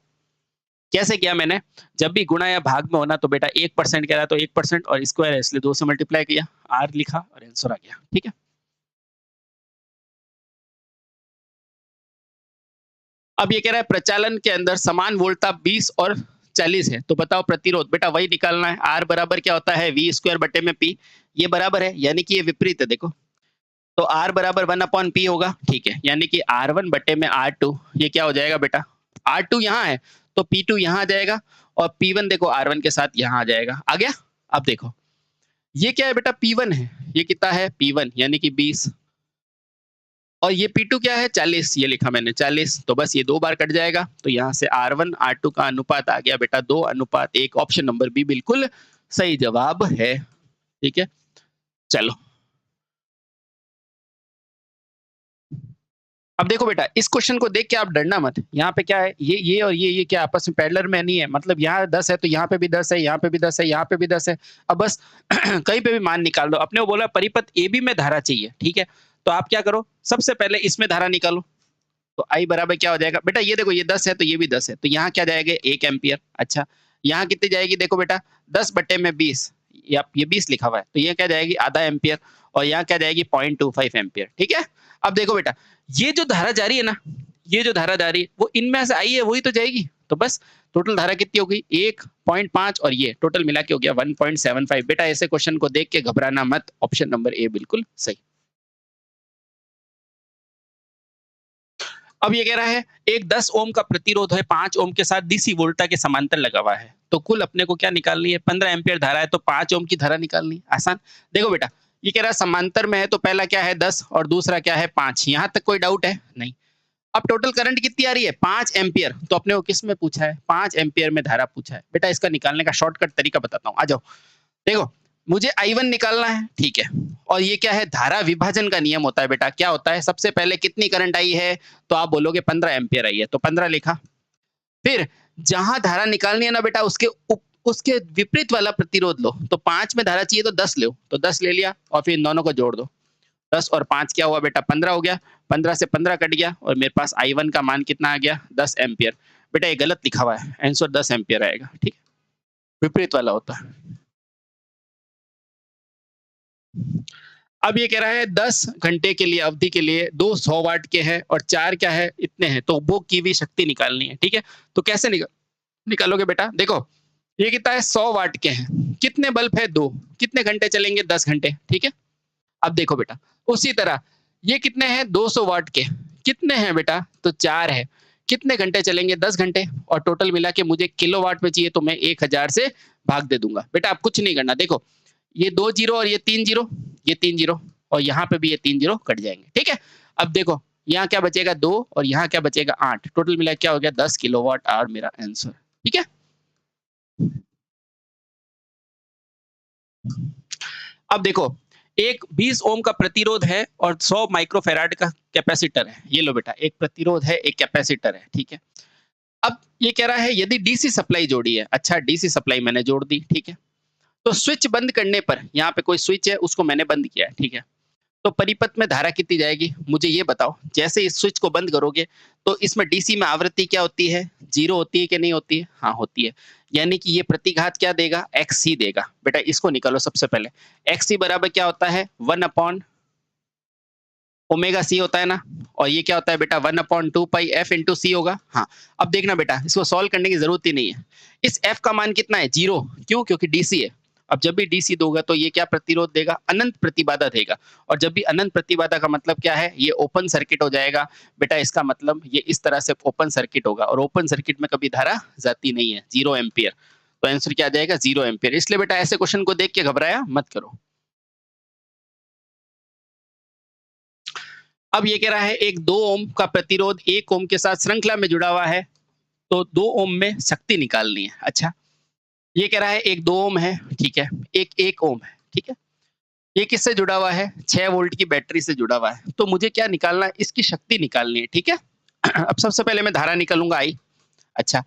कैसे किया मैंने, जब भी गुणा या भाग में होना तो बेटा 1% कह रहा है तो 1% और स्क्वायर है इसलिए 2 से मल्टीप्लाई किया, R लिखा और आंसर आ गया, ठीक है। अब ये कह रहा है प्रचालन के अंदर समान वोल्टता 20 और 40 है, तो बताओ प्रतिरोध। बेटा वही निकालना है, R बराबर क्या होता है V स्क्वायर बटे में P, ये बराबर है, यानी कि ये विपरीत है। देखो तो R बराबर 1/P होगा, ठीक है, यानी कि R1 बटे में R2, ये क्या हो जाएगा बेटा, R2 यहाँ है तो P2 यहाँ आ जाएगा, और P1 देखो R1 के साथ यहाँ आ जाएगा। आ गया? अब देखो ये क्या है बेटा, P1 है, ये कितना है P1 यानी कि 20, और ये P2 क्या है 40, ये लिखा मैंने 40, तो बस ये 2 बार कट जाएगा, तो यहाँ से R1 R2 का अनुपात आ गया बेटा 2:1। ऑप्शन नंबर बी बिल्कुल सही जवाब है। ठीक है, चलो अब देखो बेटा, इस क्वेश्चन को देख के आप डरना मत। यहाँ पे क्या है, ये और ये क्या आपस में पैरेलल में नहीं है, मतलब यहाँ 10 है तो यहाँ पे भी 10 है, यहाँ पे भी 10 है, यहाँ पे भी 10 है। अब बस कहीं पे भी मान निकाल दो। अपने को बोला परिपथ ए बी में धारा चाहिए, ठीक है, तो आप क्या करो, सबसे पहले इसमें धारा निकालो। तो आई बराबर क्या हो जाएगा बेटा, ये देखो ये 10 है तो ये भी 10 है, तो यहाँ क्या जाएगा 1 एम्पियर। अच्छा, यहाँ कितनी जाएगी, देखो बेटा 10 बटे में 20, ये 20 लिखा हुआ है, तो ये क्या जाएगी आधा एम्पियर, और यहाँ क्या जाएगी 0.25 एम्पियर। ठीक है, अब देखो बेटा ये जो धारा जा रही है ना, ये जो धारा जा रही है वो इनमें से आई है वही तो जाएगी, तो बस टोटल धारा कितनी हो गई 1.5, और ये टोटल मिला के हो गया 1.75। बेटा ऐसे क्वेश्चन को देख के घबराना मत, ऑप्शन नंबर ए बिल्कुल सही। अब ये कह रहा है एक 10 ओम का प्रतिरोध है 5 ओम के साथ डीसी वोल्टा के समांतर लगा हुआ है, तो कुल अपने को क्या निकालनी है, 15 एम्पियर धारा है तो 5 ओम की धारा निकालनी है। आसान। देखो बेटा ये कह रहा है समांतर में है, तो पहला क्या है 10 और दूसरा क्या है 5, यहाँ तक कोई डाउट है नहीं। अब टोटल करंट कितनी आ रही है 5 एम्पियर, तो अपने को किस में पूछा है 5 एम्पियर में धारा पूछा है। बेटा इसका निकालने का शॉर्टकट तरीका बताता हूँ, आ जाओ। देखो मुझे I1 निकालना है, ठीक है, और ये क्या है धारा विभाजन का नियम होता है बेटा। क्या होता है, सबसे पहले कितनी करंट आई है, तो आप बोलोगे 15 एम्पियर आई है, तो 15 लिखा। फिर जहां धारा निकालनी है ना बेटा, उसके विपरीत वाला प्रतिरोध लो, तो 5 में धारा चाहिए तो 10 लो, तो 10 ले लिया, और फिर इन दोनों को जोड़ दो। 10 और 5 क्या हुआ बेटा 15 हो गया, 15 से 15 कट गया, और मेरे पास I1 का मान कितना आ गया 10 एम्पियर। बेटा ये गलत लिखा हुआ है, आंसर 10 एम्पियर आएगा। ठीक है, विपरीत वाला होता है। अब ये कह रहा है 10 घंटे के लिए अवधि के लिए 2 100 वाट के हैं और 4 क्या है इतने हैं, तो वो की भी शक्ति निकालनी है। ठीक है, तो कैसे निकालोगे बेटा, देखो ये कितना है 100 वाट के हैं, कितने बल्ब है 2, कितने घंटे चलेंगे 10 घंटे। ठीक है, अब देखो बेटा उसी तरह ये कितने हैं 200 वाट के, कितने हैं बेटा, तो 4 है, कितने घंटे चलेंगे 10 घंटे, और टोटल मिला के मुझे किलोवाट में चाहिए, तो मैं 1000 से भाग दे दूंगा। बेटा आप कुछ नहीं करना, देखो ये 2 जीरो और ये 3 जीरो, ये 3 जीरो, और यहाँ पे भी ये 3 जीरो कट जाएंगे। ठीक है, अब देखो यहाँ क्या बचेगा 2, और यहाँ क्या बचेगा 8, टोटल मिला क्या हो गया 10 किलोवाट आवर मेरा आंसर। ठीक है, अब देखो एक 20 ओम का प्रतिरोध है और 100 माइक्रोफेराड का कैपेसिटर है। ये लो बेटा एक प्रतिरोध है एक कैपेसिटर है। ठीक है, अब ये कह रहा है यदि डीसी सप्लाई जोड़ी है। अच्छा डीसी सप्लाई मैंने जोड़ दी, ठीक है, तो स्विच बंद करने पर यहाँ पे कोई स्विच है उसको मैंने बंद किया है। ठीक है, तो परिपथ में धारा कितनी जाएगी मुझे ये बताओ। जैसे इस स्विच को बंद करोगे तो इसमें डीसी में आवृत्ति क्या होती है, 0 होती है कि नहीं होती है, हाँ होती है, यानी कि ये प्रतिघात क्या देगा एक्स ही देगा। बेटा इसको निकालो सबसे पहले, एक्स ही बराबर क्या होता है 1/ओमेगा सी होता है ना, और ये क्या होता है बेटा 1/2 पाई एफ इंटू सी होगा। हाँ, अब देखना बेटा इसको सॉल्व करने की जरूरत ही नहीं है। इस एफ का मान कितना है 0, क्यों, क्योंकि डीसी है। अब जब भी डीसी दोगा तो ये क्या प्रतिरोध देगा, अनंत प्रतिबाधा देगा, और जब भी अनंत प्रतिबाधा का मतलब क्या है, ये ओपन सर्किट हो जाएगा। बेटा इसका मतलब ये इस तरह से ओपन सर्किट होगा, और ओपन सर्किट में कभी धारा जाती नहीं है, 0 एम्पियर, तो आंसर क्या आ जाएगा 0 एम्पियर। इसलिए बेटा ऐसे क्वेश्चन को देख के घबराया मत करो। अब ये कह रहा है एक 2 ओम का प्रतिरोध 1 ओम के साथ श्रृंखला में जुड़ा हुआ है, तो 2 ओम में शक्ति निकालनी है। अच्छा, ये कह रहा है एक 2 ओम है, ठीक है, एक 1 ओम है, ठीक है, ये किससे जुड़ा हुआ है 6 वोल्ट की बैटरी से जुड़ा हुआ है, तो मुझे क्या निकालना है, इसकी शक्ति निकालनी है। ठीक है, अब सबसे पहले मैं धारा निकालूंगा आई। अच्छा,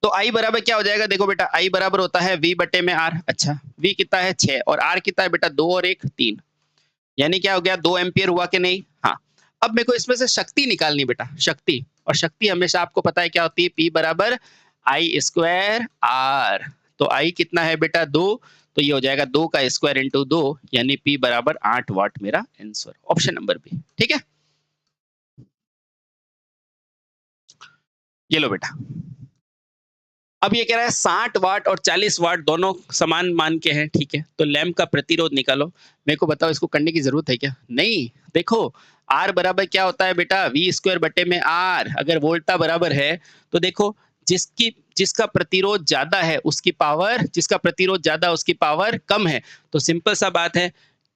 तो आई बराबर क्या हो जाएगा, देखो बेटा आई बराबर होता है वी बटे में आर। अच्छा, वी कितना है 6 और आर कितना है बेटा 2 और 1 3, यानी क्या हो गया 2 एम्पियर हुआ कि नहीं। हाँ, अब मेरे को इसमें से शक्ति निकालनी बेटा, शक्ति, और शक्ति हमेशा आपको पता है क्या होती है, P बराबर आई स्क्वायर आर। तो आई कितना है बेटा 2, तो ये हो जाएगा 2 का स्क्वायर इंटू 2, यानी P बराबर 8 वाट मेरा आंसर, ऑप्शन नंबर बी। ठीक है, ये लो बेटा अब ये कह रहा है 60 वाट और 40 वाट दोनों समान मान के हैं, ठीक है? तो लैंप का प्रतिरोध निकालो। मेरे को बताओ इसको करने की ज़रूरत है क्या? नहीं, देखो R बराबर क्या होता है बेटा V स्क्वायर बटे में R। अगर वोल्टा बराबर है तो देखो जिसका प्रतिरोध ज़्यादा है उसकी पावर, जिसका प्रतिरोध ज़्यादा उसकी पावर कम है। तो सिंपल सा बात है,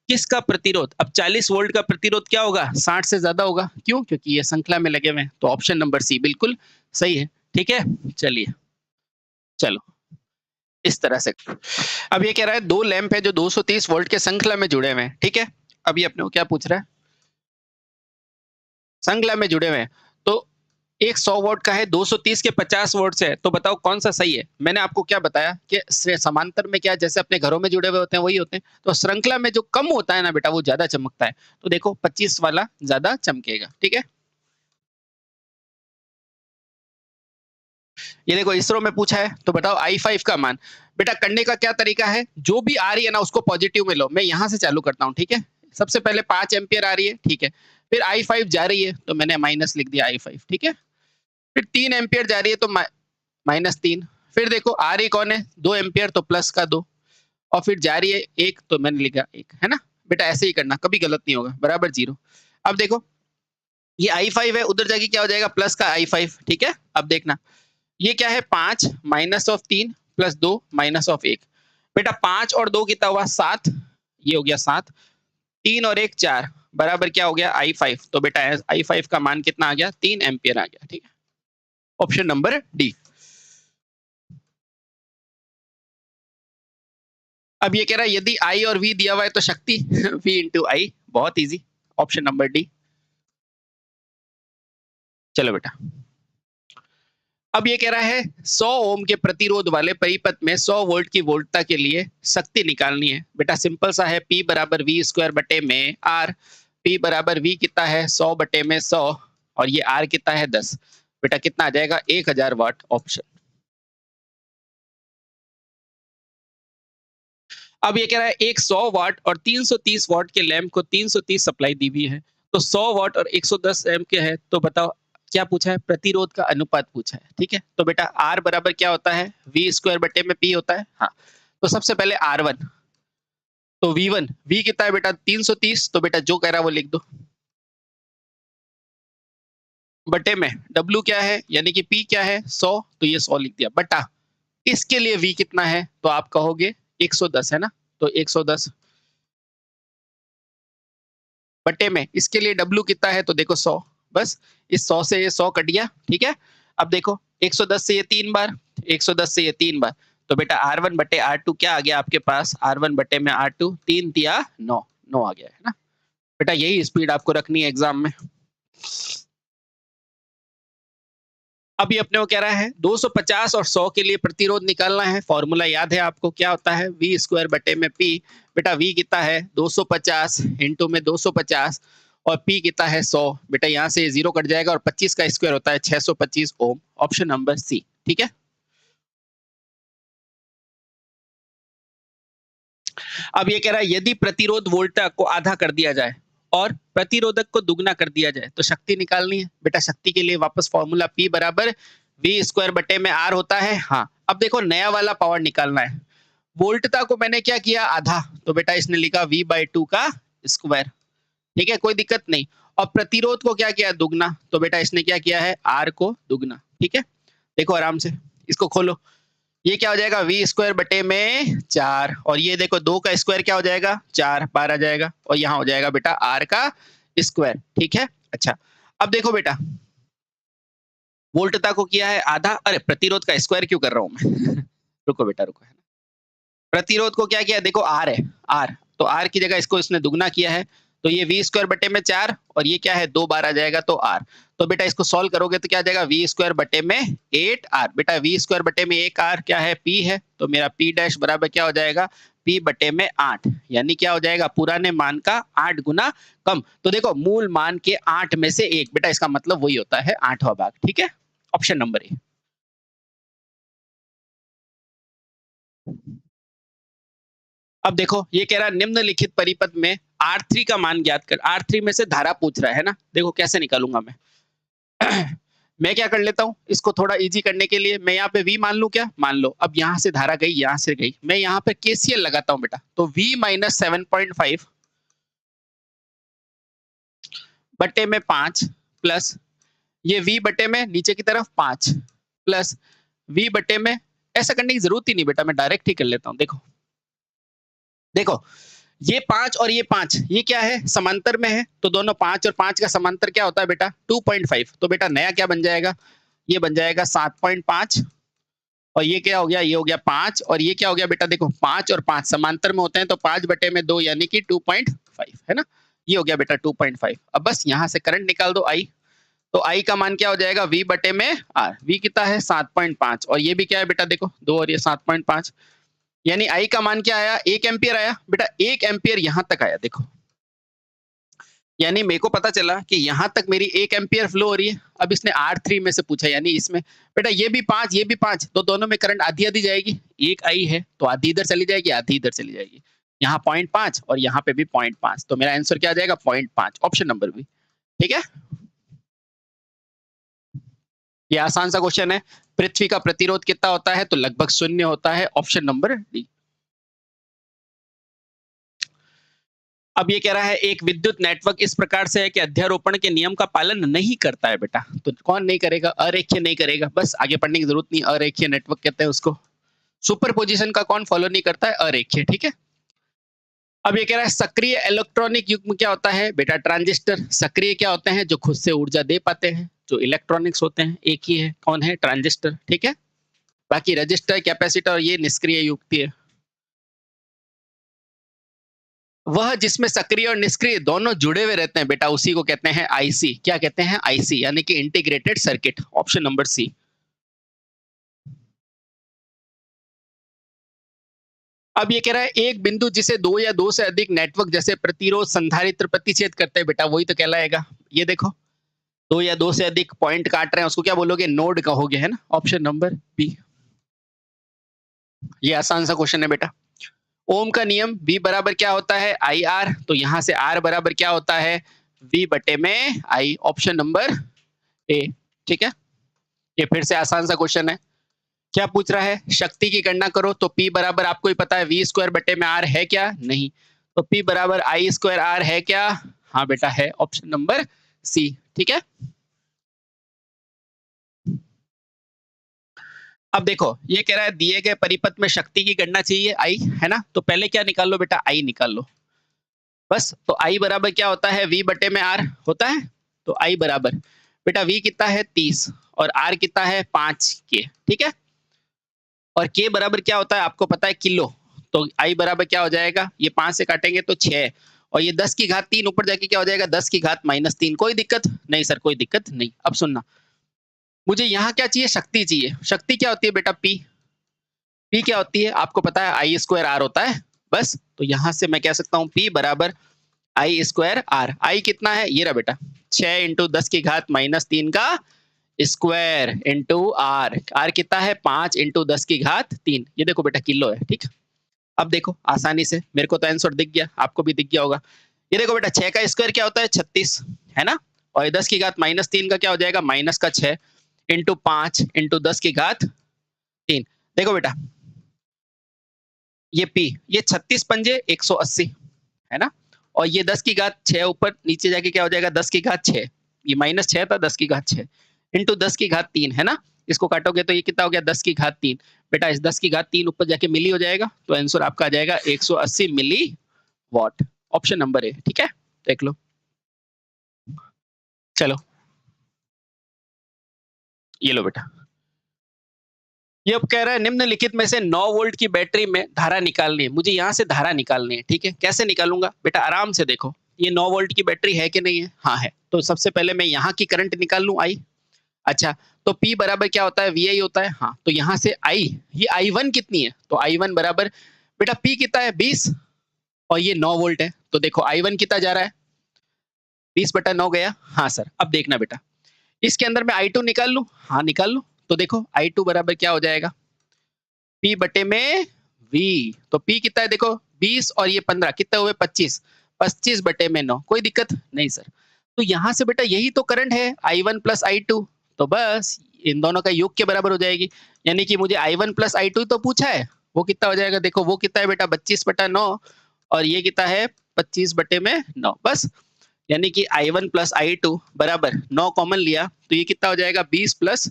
किसका प्रतिरोध? अब 40 वोल्ट का प्रतिरोध क्या होगा? 60 से ज़्यादा होगा। क्यों? क्योंकि ये श्रृंखला में लगे हुए हैं। तो ऑप्शन नंबर सी बिल्कुल सही है, ठीक है? चलिए, चलो इस तरह से। अब ये कह रहा है 2 लैंप है जो 230 वोल्ट के श्रृंखला में जुड़े हुए हैं, ठीक है? अब ये अपने को क्या पूछ रहा है? श्रृंखला में जुड़े हुए हैं। तो एक 100 वोल्ट का है, 230 के 50 वोल्ट से है, तो बताओ कौन सा सही है? मैंने आपको क्या बताया कि समांतर में क्या जैसे अपने घरों में जुड़े हुए होते हैं वही होते हैं। तो श्रृंखला में जो कम होता है ना बेटा वो ज्यादा चमकता है। तो देखो 25 वाला ज्यादा चमकेगा, ठीक है? ये देखो इसरो में पूछा है, तो बताओ I5 का मान। बेटा करने का क्या तरीका है, जो भी आ रही है ना उसको पॉजिटिव में लो। मैं यहाँ से चालू करता हूँ, ठीक है? सबसे पहले 5 एम्पियर आ रही है, ठीक है? फिर I5 जा रही है तो मैंने माइनस लिख दिया I5, ठीक है? फिर 3 एम्पियर जा रही है तो -3। फिर देखो आ रही कौन है, 2 एम्पियर तो प्लस का 2, और फिर जा रही है 1 तो मैंने लिखा 1, है ना? बेटा ऐसे ही करना, कभी गलत नहीं होगा, बराबर 0। अब देखो ये I5 है, उधर जाके क्या हो जाएगा, प्लस का I5, ठीक है? अब देखना ये क्या है, 5 minus of 3 plus 2 minus of 1। बेटा 5 और 2 कितना हुआ, 7। ये हो गया 7। 3 और 1 4 बराबर क्या हो गया, I5। तो बेटा I5 का मान कितना आ गया, 3 एम्पियर आ गया, ठीक है? Option number D. अब ये कह रहा है यदि I और V दिया हुआ है तो शक्ति V इंटू आई। बहुत इजी, ऑप्शन नंबर डी। चलो बेटा, अब ये कह रहा है 100 ओम के प्रतिरोध वाले परिपथ में 100 वोल्ट की वोल्टता के लिए शक्ति निकालनी है। बेटा सिंपल सा है, P बराबर V स्क्वायर बटे में R। P बराबर V कितना है, 100 बटे में 100, और ये R कितना है 10। बेटा कितना आ जाएगा, 1000 वाट, ऑप्शन। अब ये कह रहा है एक 100 वाट और 330 वाट के लैंप को 330 सप्लाई दी हुई है। तो 100 वाट और 110 एम्प के है, तो बताओ क्या पूछा है, प्रतिरोध का अनुपात पूछा है, ठीक है? तो बेटा R बराबर क्या होता है, V स्क्वायर बटे में P होता है। हाँ, तो सबसे पहले R1, तो V1, V कितना है बेटा 330, तो बेटा जो कह रहा है वो लिख दो, बटे में W क्या है, यानी कि P क्या है 100, तो ये 100 लिख दिया, बटा इसके लिए V कितना है, तो आप कहोगे 110 है ना, तो 110 बटे में इसके लिए W कितना है, तो देखो 100। बस इस 100 से ये 100 कट गया, ठीक है? अब देखो 110 से ये 3 बार, 110 से ये 3 बार, तो बेटा R1 बटे R2 क्या आ गया आपके पास, R1 बटे में R2, 3 तिया 9, 9 आ गया, है ना? बेटा यही स्पीड आपको रखनी है एग्जाम में। अब ये अपने को कह रहा है 250 और 100 के लिए प्रतिरोध निकालना है। फॉर्मूला याद है आपको, क्या होता है, V स्क्वायर बटे में P। बेटा V कितना है 250 इंटू में 250, और P कितना है 100। बेटा यहाँ से 0 कट जाएगा और 25 का स्क्वायर होता है 625 ओम। ऑप्शन नंबर सी, ठीक है? अब ये कह रहा है यदि प्रतिरोध वोल्टा को आधा कर दिया जाए और प्रतिरोधक को दुगना कर दिया जाए तो शक्ति निकालनी है। बेटा शक्ति के लिए वापस फॉर्मूला P बराबर V स्क्वायर बटे में R होता है। हाँ, अब देखो नया वाला पावर निकालना है। वोल्टता को मैंने क्या किया, आधा, तो बेटा इसने लिखा V/2 का स्क्वायर, ठीक है? कोई दिक्कत नहीं। और प्रतिरोध को क्या किया, दुगना, तो बेटा इसने क्या किया है, R को दुगना, ठीक है? देखो आराम से इसको खोलो, ये क्या हो जाएगा, V स्क्वायर बटे में 4, और ये देखो 2 का स्क्वायर क्या हो जाएगा, 4 बार आ जाएगा, और यहाँ हो जाएगा बेटा R का स्क्वायर, ठीक है? अच्छा, अब देखो बेटा वोल्टता को किया है आधा, अरे प्रतिरोध का स्क्वायर क्यों कर रहा हूं मैं रुको बेटा रुको, प्रतिरोध को क्या किया, देखो R है, R, तो R की जगह इसको इसने दुगना किया है, तो ये V स्क्वायर बटे में 4, और ये क्या है 2 बार आ जाएगा, तो R। तो बेटा इसको सॉल्व करोगे तो क्या आ जाएगा, V स्क्वायर बटे में 8R। बेटा V स्क्वायर बटे में 1R क्या है, P है, तो मेरा P डैश बराबर क्या हो जाएगा, P बटे में 8, यानी क्या हो जाएगा, पुराने मान का 8 गुना कम। तो देखो मूल मान के 8 में से 1, बेटा इसका मतलब वही होता है 8वां भाग, ठीक है? Option number A. अब देखो ये कह रहा है निम्नलिखित परिपथ में R3 का मान ज्ञात कर। R3 में से धारा पूछ रहा है ना, देखो कैसे निकालूंगा मैं मैं क्या कर लेता हूँ, इसको थोड़ा इजी करने के लिए मैं यहाँ पे V मान लूँ क्या? मान लो। अब यहाँ से धारा गई, यहाँ से गई, मैं यहाँ पे KCL लगाता हूँ बेटा। तो V माइनस 7.5 बटे में 5 प्लस ये V बटे में नीचे की तरफ 5 प्लस V बटे में, ऐसा करने की जरूरत ही नहीं बेटा, मैं डायरेक्ट ही कर लेता हूँ। देखो देखो, ये 5 और ये 5, ये क्या है? समांतर में है, तो दोनों 5 और 5 का समांतर क्या होता है बेटा? 2.5। तो बेटा नया क्या बन जाएगा? ये बन जाएगा 7.5 और ये क्या हो गया? ये हो गया 5 और ये क्या हो गया बेटा? देखो 5 और 5 समांतर में होते हैं, तो 5 बटे में 2 यानी कि 2.5 है ना? ये हो गया बेटा 2.5। अब बस यहाँ से करंट निकाल दो I। तो I का मान क्या हो जाएगा? V बटे में R। V कितना है? 7.5 और ये भी क्या है बेटा? देखो 2 और ये 7.5, यानी I का मान क्या आया? 1 एम्पियर आया बेटा। 1 एम्पियर यहाँ तक आया। देखो, यानी मेरे को पता चला कि यहाँ तक मेरी 1 एम्पियर फ्लो हो रही है। अब इसने R3 में से पूछा, यानी इसमें बेटा ये भी 5 ये भी 5, तो दोनों में करंट आधी आधी जाएगी। एक I है तो आधी इधर चली जाएगी, आधी इधर चली जाएगी। यहाँ 0.5 और यहाँ पे भी 0.5, तो मेरा आंसर क्या आ जाएगा? 0.5, ऑप्शन नंबर बी। ठीक है, ये आसान सा क्वेश्चन है। पृथ्वी का प्रतिरोध कितना होता है? तो लगभग 0 होता है, ऑप्शन नंबर डी। अब ये कह रहा है एक विद्युत नेटवर्क इस प्रकार से है कि अध्यारोपण के नियम का पालन नहीं करता है बेटा। तो कौन नहीं करेगा? अरेखीय नहीं करेगा। बस आगे पढ़ने की जरूरत नहीं, अरेखीय नेटवर्क कहते हैं उसको। सुपरपोजिशन का कौन फॉलो नहीं करता है? अरेखीय। ठीक है, अब ये कह रहा है सक्रिय इलेक्ट्रॉनिक युग्म क्या होता है बेटा? ट्रांजिस्टर। सक्रिय क्या होते हैं? जो खुद से ऊर्जा दे पाते हैं। जो इलेक्ट्रॉनिक्स होते हैं एक ही है, कौन है? ट्रांजिस्टर। ठीक है, बाकी रजिस्टर, कैपेसिटर ये निष्क्रिय युक्ति है। वह जिसमें सक्रिय और निष्क्रिय दोनों जुड़े हुए रहते हैं बेटा, उसी को कहते हैं आईसी। क्या कहते हैं? आईसी, यानी कि integrated circuit, option number C. अब ये कह रहा है एक बिंदु जिसे 2 या 2 से अधिक नेटवर्क जैसे प्रतिरोध, संधारित्र प्रतिच्छेद करते हैं बेटा, वही तो कहलाएगा। ये देखो 2 या 2 से अधिक पॉइंट काट रहे हैं, उसको क्या बोलोगे? नोड कहोगे, है ना? Option number B. ये आसान सा क्वेश्चन है बेटा। ओम का नियम V बराबर क्या होता है? I R. तो यहां से R बराबर क्या होता है? V बटे में I, ऑप्शन नंबर ए। ठीक है, ये फिर से आसान सा क्वेश्चन है। क्या पूछ रहा है? शक्ति की गणना करो। तो P बराबर आपको ही पता है V स्क्वायर बटे में R है क्या? नहीं। तो P बराबर I स्क्वायर R है क्या? हाँ बेटा है, ऑप्शन नंबर सी। ठीक है, अब देखो ये कह रहा है दिए गए परिपथ में शक्ति की गणना चाहिए I, है ना? तो पहले क्या निकाल लो बेटा? I निकाल लो बस। तो I बराबर क्या होता है? V बटे में R होता है। तो I बराबर बेटा V कितना है? 30 और R कितना है? 5 के। ठीक है, और K बराबर क्या होता है? आपको पता है, किलो। तो I बराबर क्या हो जाएगा? ये 5 से काटेंगे तो 6 और ये 10 की घात 3 ऊपर जाके क्या हो जाएगा? 10 की घात -3। कोई दिक्कत नहीं सर, कोई दिक्कत नहीं। अब सुनना, मुझे यहाँ क्या चाहिए? शक्ति चाहिए। शक्ति क्या होती है बेटा? P क्या होती है? आपको पता है I स्क्वायर R होता है बस। तो यहाँ से मैं कह सकता हूँ P बराबर I स्क्वायर R। I कितना है? ये रहा बेटा 6 इंटू 10 की घात -3 का स्क्वायर इंटू R। R कितना है? 5 इंटू 10 की घात 3। ये देखो बेटा किलो है। ठीक, अब देखो आसानी से मेरे को तो आंसर दिख गया, आपको भी दिख गया होगा। ये देखो बेटा 6 का स्क्वायर क्या होता है? 36, है ना? और 10 की घात -3 का क्या हो जाएगा? माइनस का 6 इंटू 5 इंटू 10 की घात 3। देखो बेटा ये P, ये 36 पंजे 180, है ना? और ये 10 की घात 6 ऊपर नीचे जाके क्या हो जाएगा? 10 की घात 6। ये -6 था, 10 की घात 6 इंटू 10 की घात 3, है ना? इसको काटोगे तो ये कितना हो गया? 10 की घात 3। बेटा इस 10 की घात 3 ऊपर जाके मिली हो जाएगा, तो आंसर आपका आ जाएगा 180 मिली वॉट, ऑप्शन नंबर ए। ठीक है, देख लो। चलो ये लो बेटा, ये अब कह रहा है निम्नलिखित में से 9 वोल्ट की बैटरी में धारा निकालनी है। मुझे यहाँ से धारा निकालनी है। ठीक है, कैसे निकालूंगा बेटा? आराम से देखो, ये 9 वोल्ट की बैटरी है कि नहीं है? हाँ है। तो सबसे पहले मैं यहाँ की करंट निकाल लूँ I। अच्छा, तो P बराबर क्या होता है? VI होता है। हाँ, तो यहाँ से I, ये I1 कितनी है? तो I1 बराबर बेटा P कितना है? 20 और ये 9 वोल्ट है। तो देखो I1 कितना जा रहा है? 20/9 गया। हाँ सर, अब देखना बेटा इसके अंदर मैं I2 निकाल लूँ। हाँ निकाल लूँ। तो देखो I2 बराबर क्या हो जाएगा? P बटे में V। तो P कितना है? देखो 20 और ये 15 कितना हुए? 25। 25/9। कोई दिक्कत नहीं सर। तो यहाँ से बेटा यही तो करंट है I1 प्लस I2। तो बस इन दोनों का योग के बराबर हो जाएगी। यानी कि मुझे I1 प्लस I2 तो पूछा है, वो कितना हो जाएगा? देखो वो कितना है बेटा 25/9 और ये कितना है 25/9 बस। यानी कि I1 प्लस I2 बराबर 9 कॉमन लिया तो ये कितना हो जाएगा 20 प्लस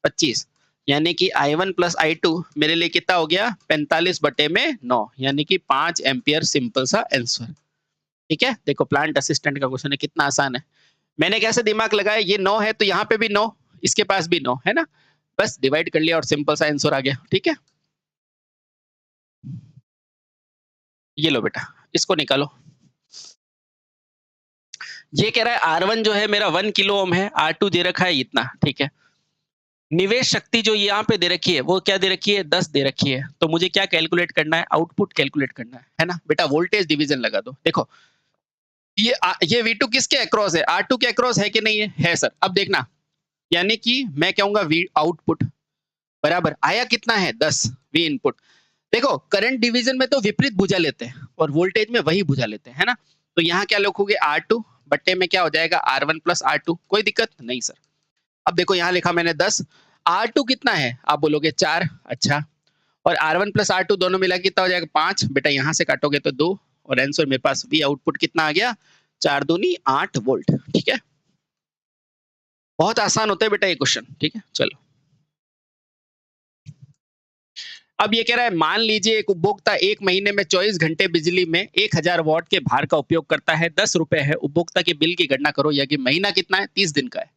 25 यानी कि I1 प्लस I2 मेरे लिए कितना हो गया 45/9 यानी कि 5 एम्पियर। सिंपल सा आंसर। ठीक है, देखो प्लांट असिस्टेंट का क्वेश्चन है, कितना आसान है। मैंने कैसे दिमाग लगाया, ये 9 है तो यहाँ पे भी 9, इसके पास भी 9 है ना, बस डिवाइड कर लिया और सिंपल सा आंसर आ गया। ठीक है, ये लो बेटा इसको निकालो। ये कह रहा है R1 जो है मेरा 1 किलो ओम है, R2 दे रखा है इतना। ठीक है, निवेश शक्ति जो यहाँ पे दे रखी है वो क्या दे रखी है 10 दे रखी है। तो मुझे क्या कैलकुलेट करना है, आउटपुट कैलकुलेट करना है ना बेटा। वोल्टेज डिवीजन लगा दो। देखो ये V2 किसके अक्रॉस है, R2 के अक्रॉस है कि नहीं है सर। अब देखना, यानी कि मैं कहूंगा वी आउटपुट बराबर आया कितना है 10 वी इनपुट। देखो करंट डिवीजन में तो विपरीत भुजा लेते हैं और वोल्टेज में वही भुजा लेते हैं, है ना। तो यहाँ क्या लिखोगे R2 बट्टे में क्या हो जाएगा R1 प्लस R2, कोई दिक्कत नहीं सर। अब देखो यहाँ लिखा मैंने 10, R2 कितना है आप बोलोगे 4, अच्छा, और R1 प्लस R2 दोनों मिला कितना हो जाएगा 5। बेटा यहाँ से काटोगे तो 2 और आंसर मेरे पास वी आउटपुट कितना आ गया 4 दूनी 8 वोल्ट। ठीक है, बहुत आसान होता है बेटा ये क्वेश्चन। ठीक है, चलो अब ये कह रहा है मान लीजिए एक उपभोक्ता एक महीने में 24 घंटे बिजली में 1000 वॉट के भार का उपयोग करता है, 10 रुपए है। उपभोक्ता के बिल की गणना करो, या कि महीना कितना है 30 दिन का है।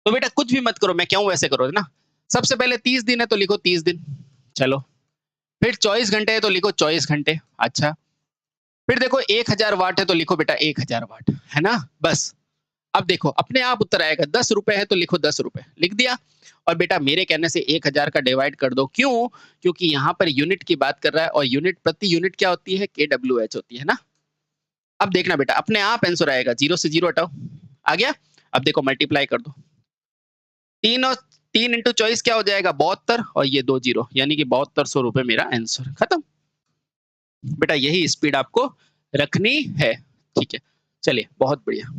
तो बेटा कुछ भी मत करो, मैं क्यों वैसे करो ना। सबसे पहले 30 दिन है तो लिखो 30 दिन, चलो। फिर 24 घंटे है तो लिखो 24 घंटे, अच्छा। फिर देखो 1000 वाट है तो लिखो बेटा 1000 वाट, है ना, बस। अब देखो अपने आप उत्तर आएगा। 10 रुपए है तो लिखो 10 रुपए, लिख दिया। और बेटा मेरे कहने से 1000 का डिवाइड कर दो, क्यों? क्योंकि यहाँ पर यूनिट की बात कर रहा है और यूनिट प्रति यूनिट क्या होती है KWH होती है ना। अब देखना बेटा अपने आप आंसर आएगा, 0 से 0 हटाओ, आ गया। अब देखो मल्टीप्लाई कर दो, 3 और 3 इंटू 24 क्या हो जाएगा 72 और ये 2 जीरो, यानी कि 7200 रुपए मेरा आंसर। खत्म बेटा, यही स्पीड आपको रखनी है। ठीक है, चलिए बहुत बढ़िया।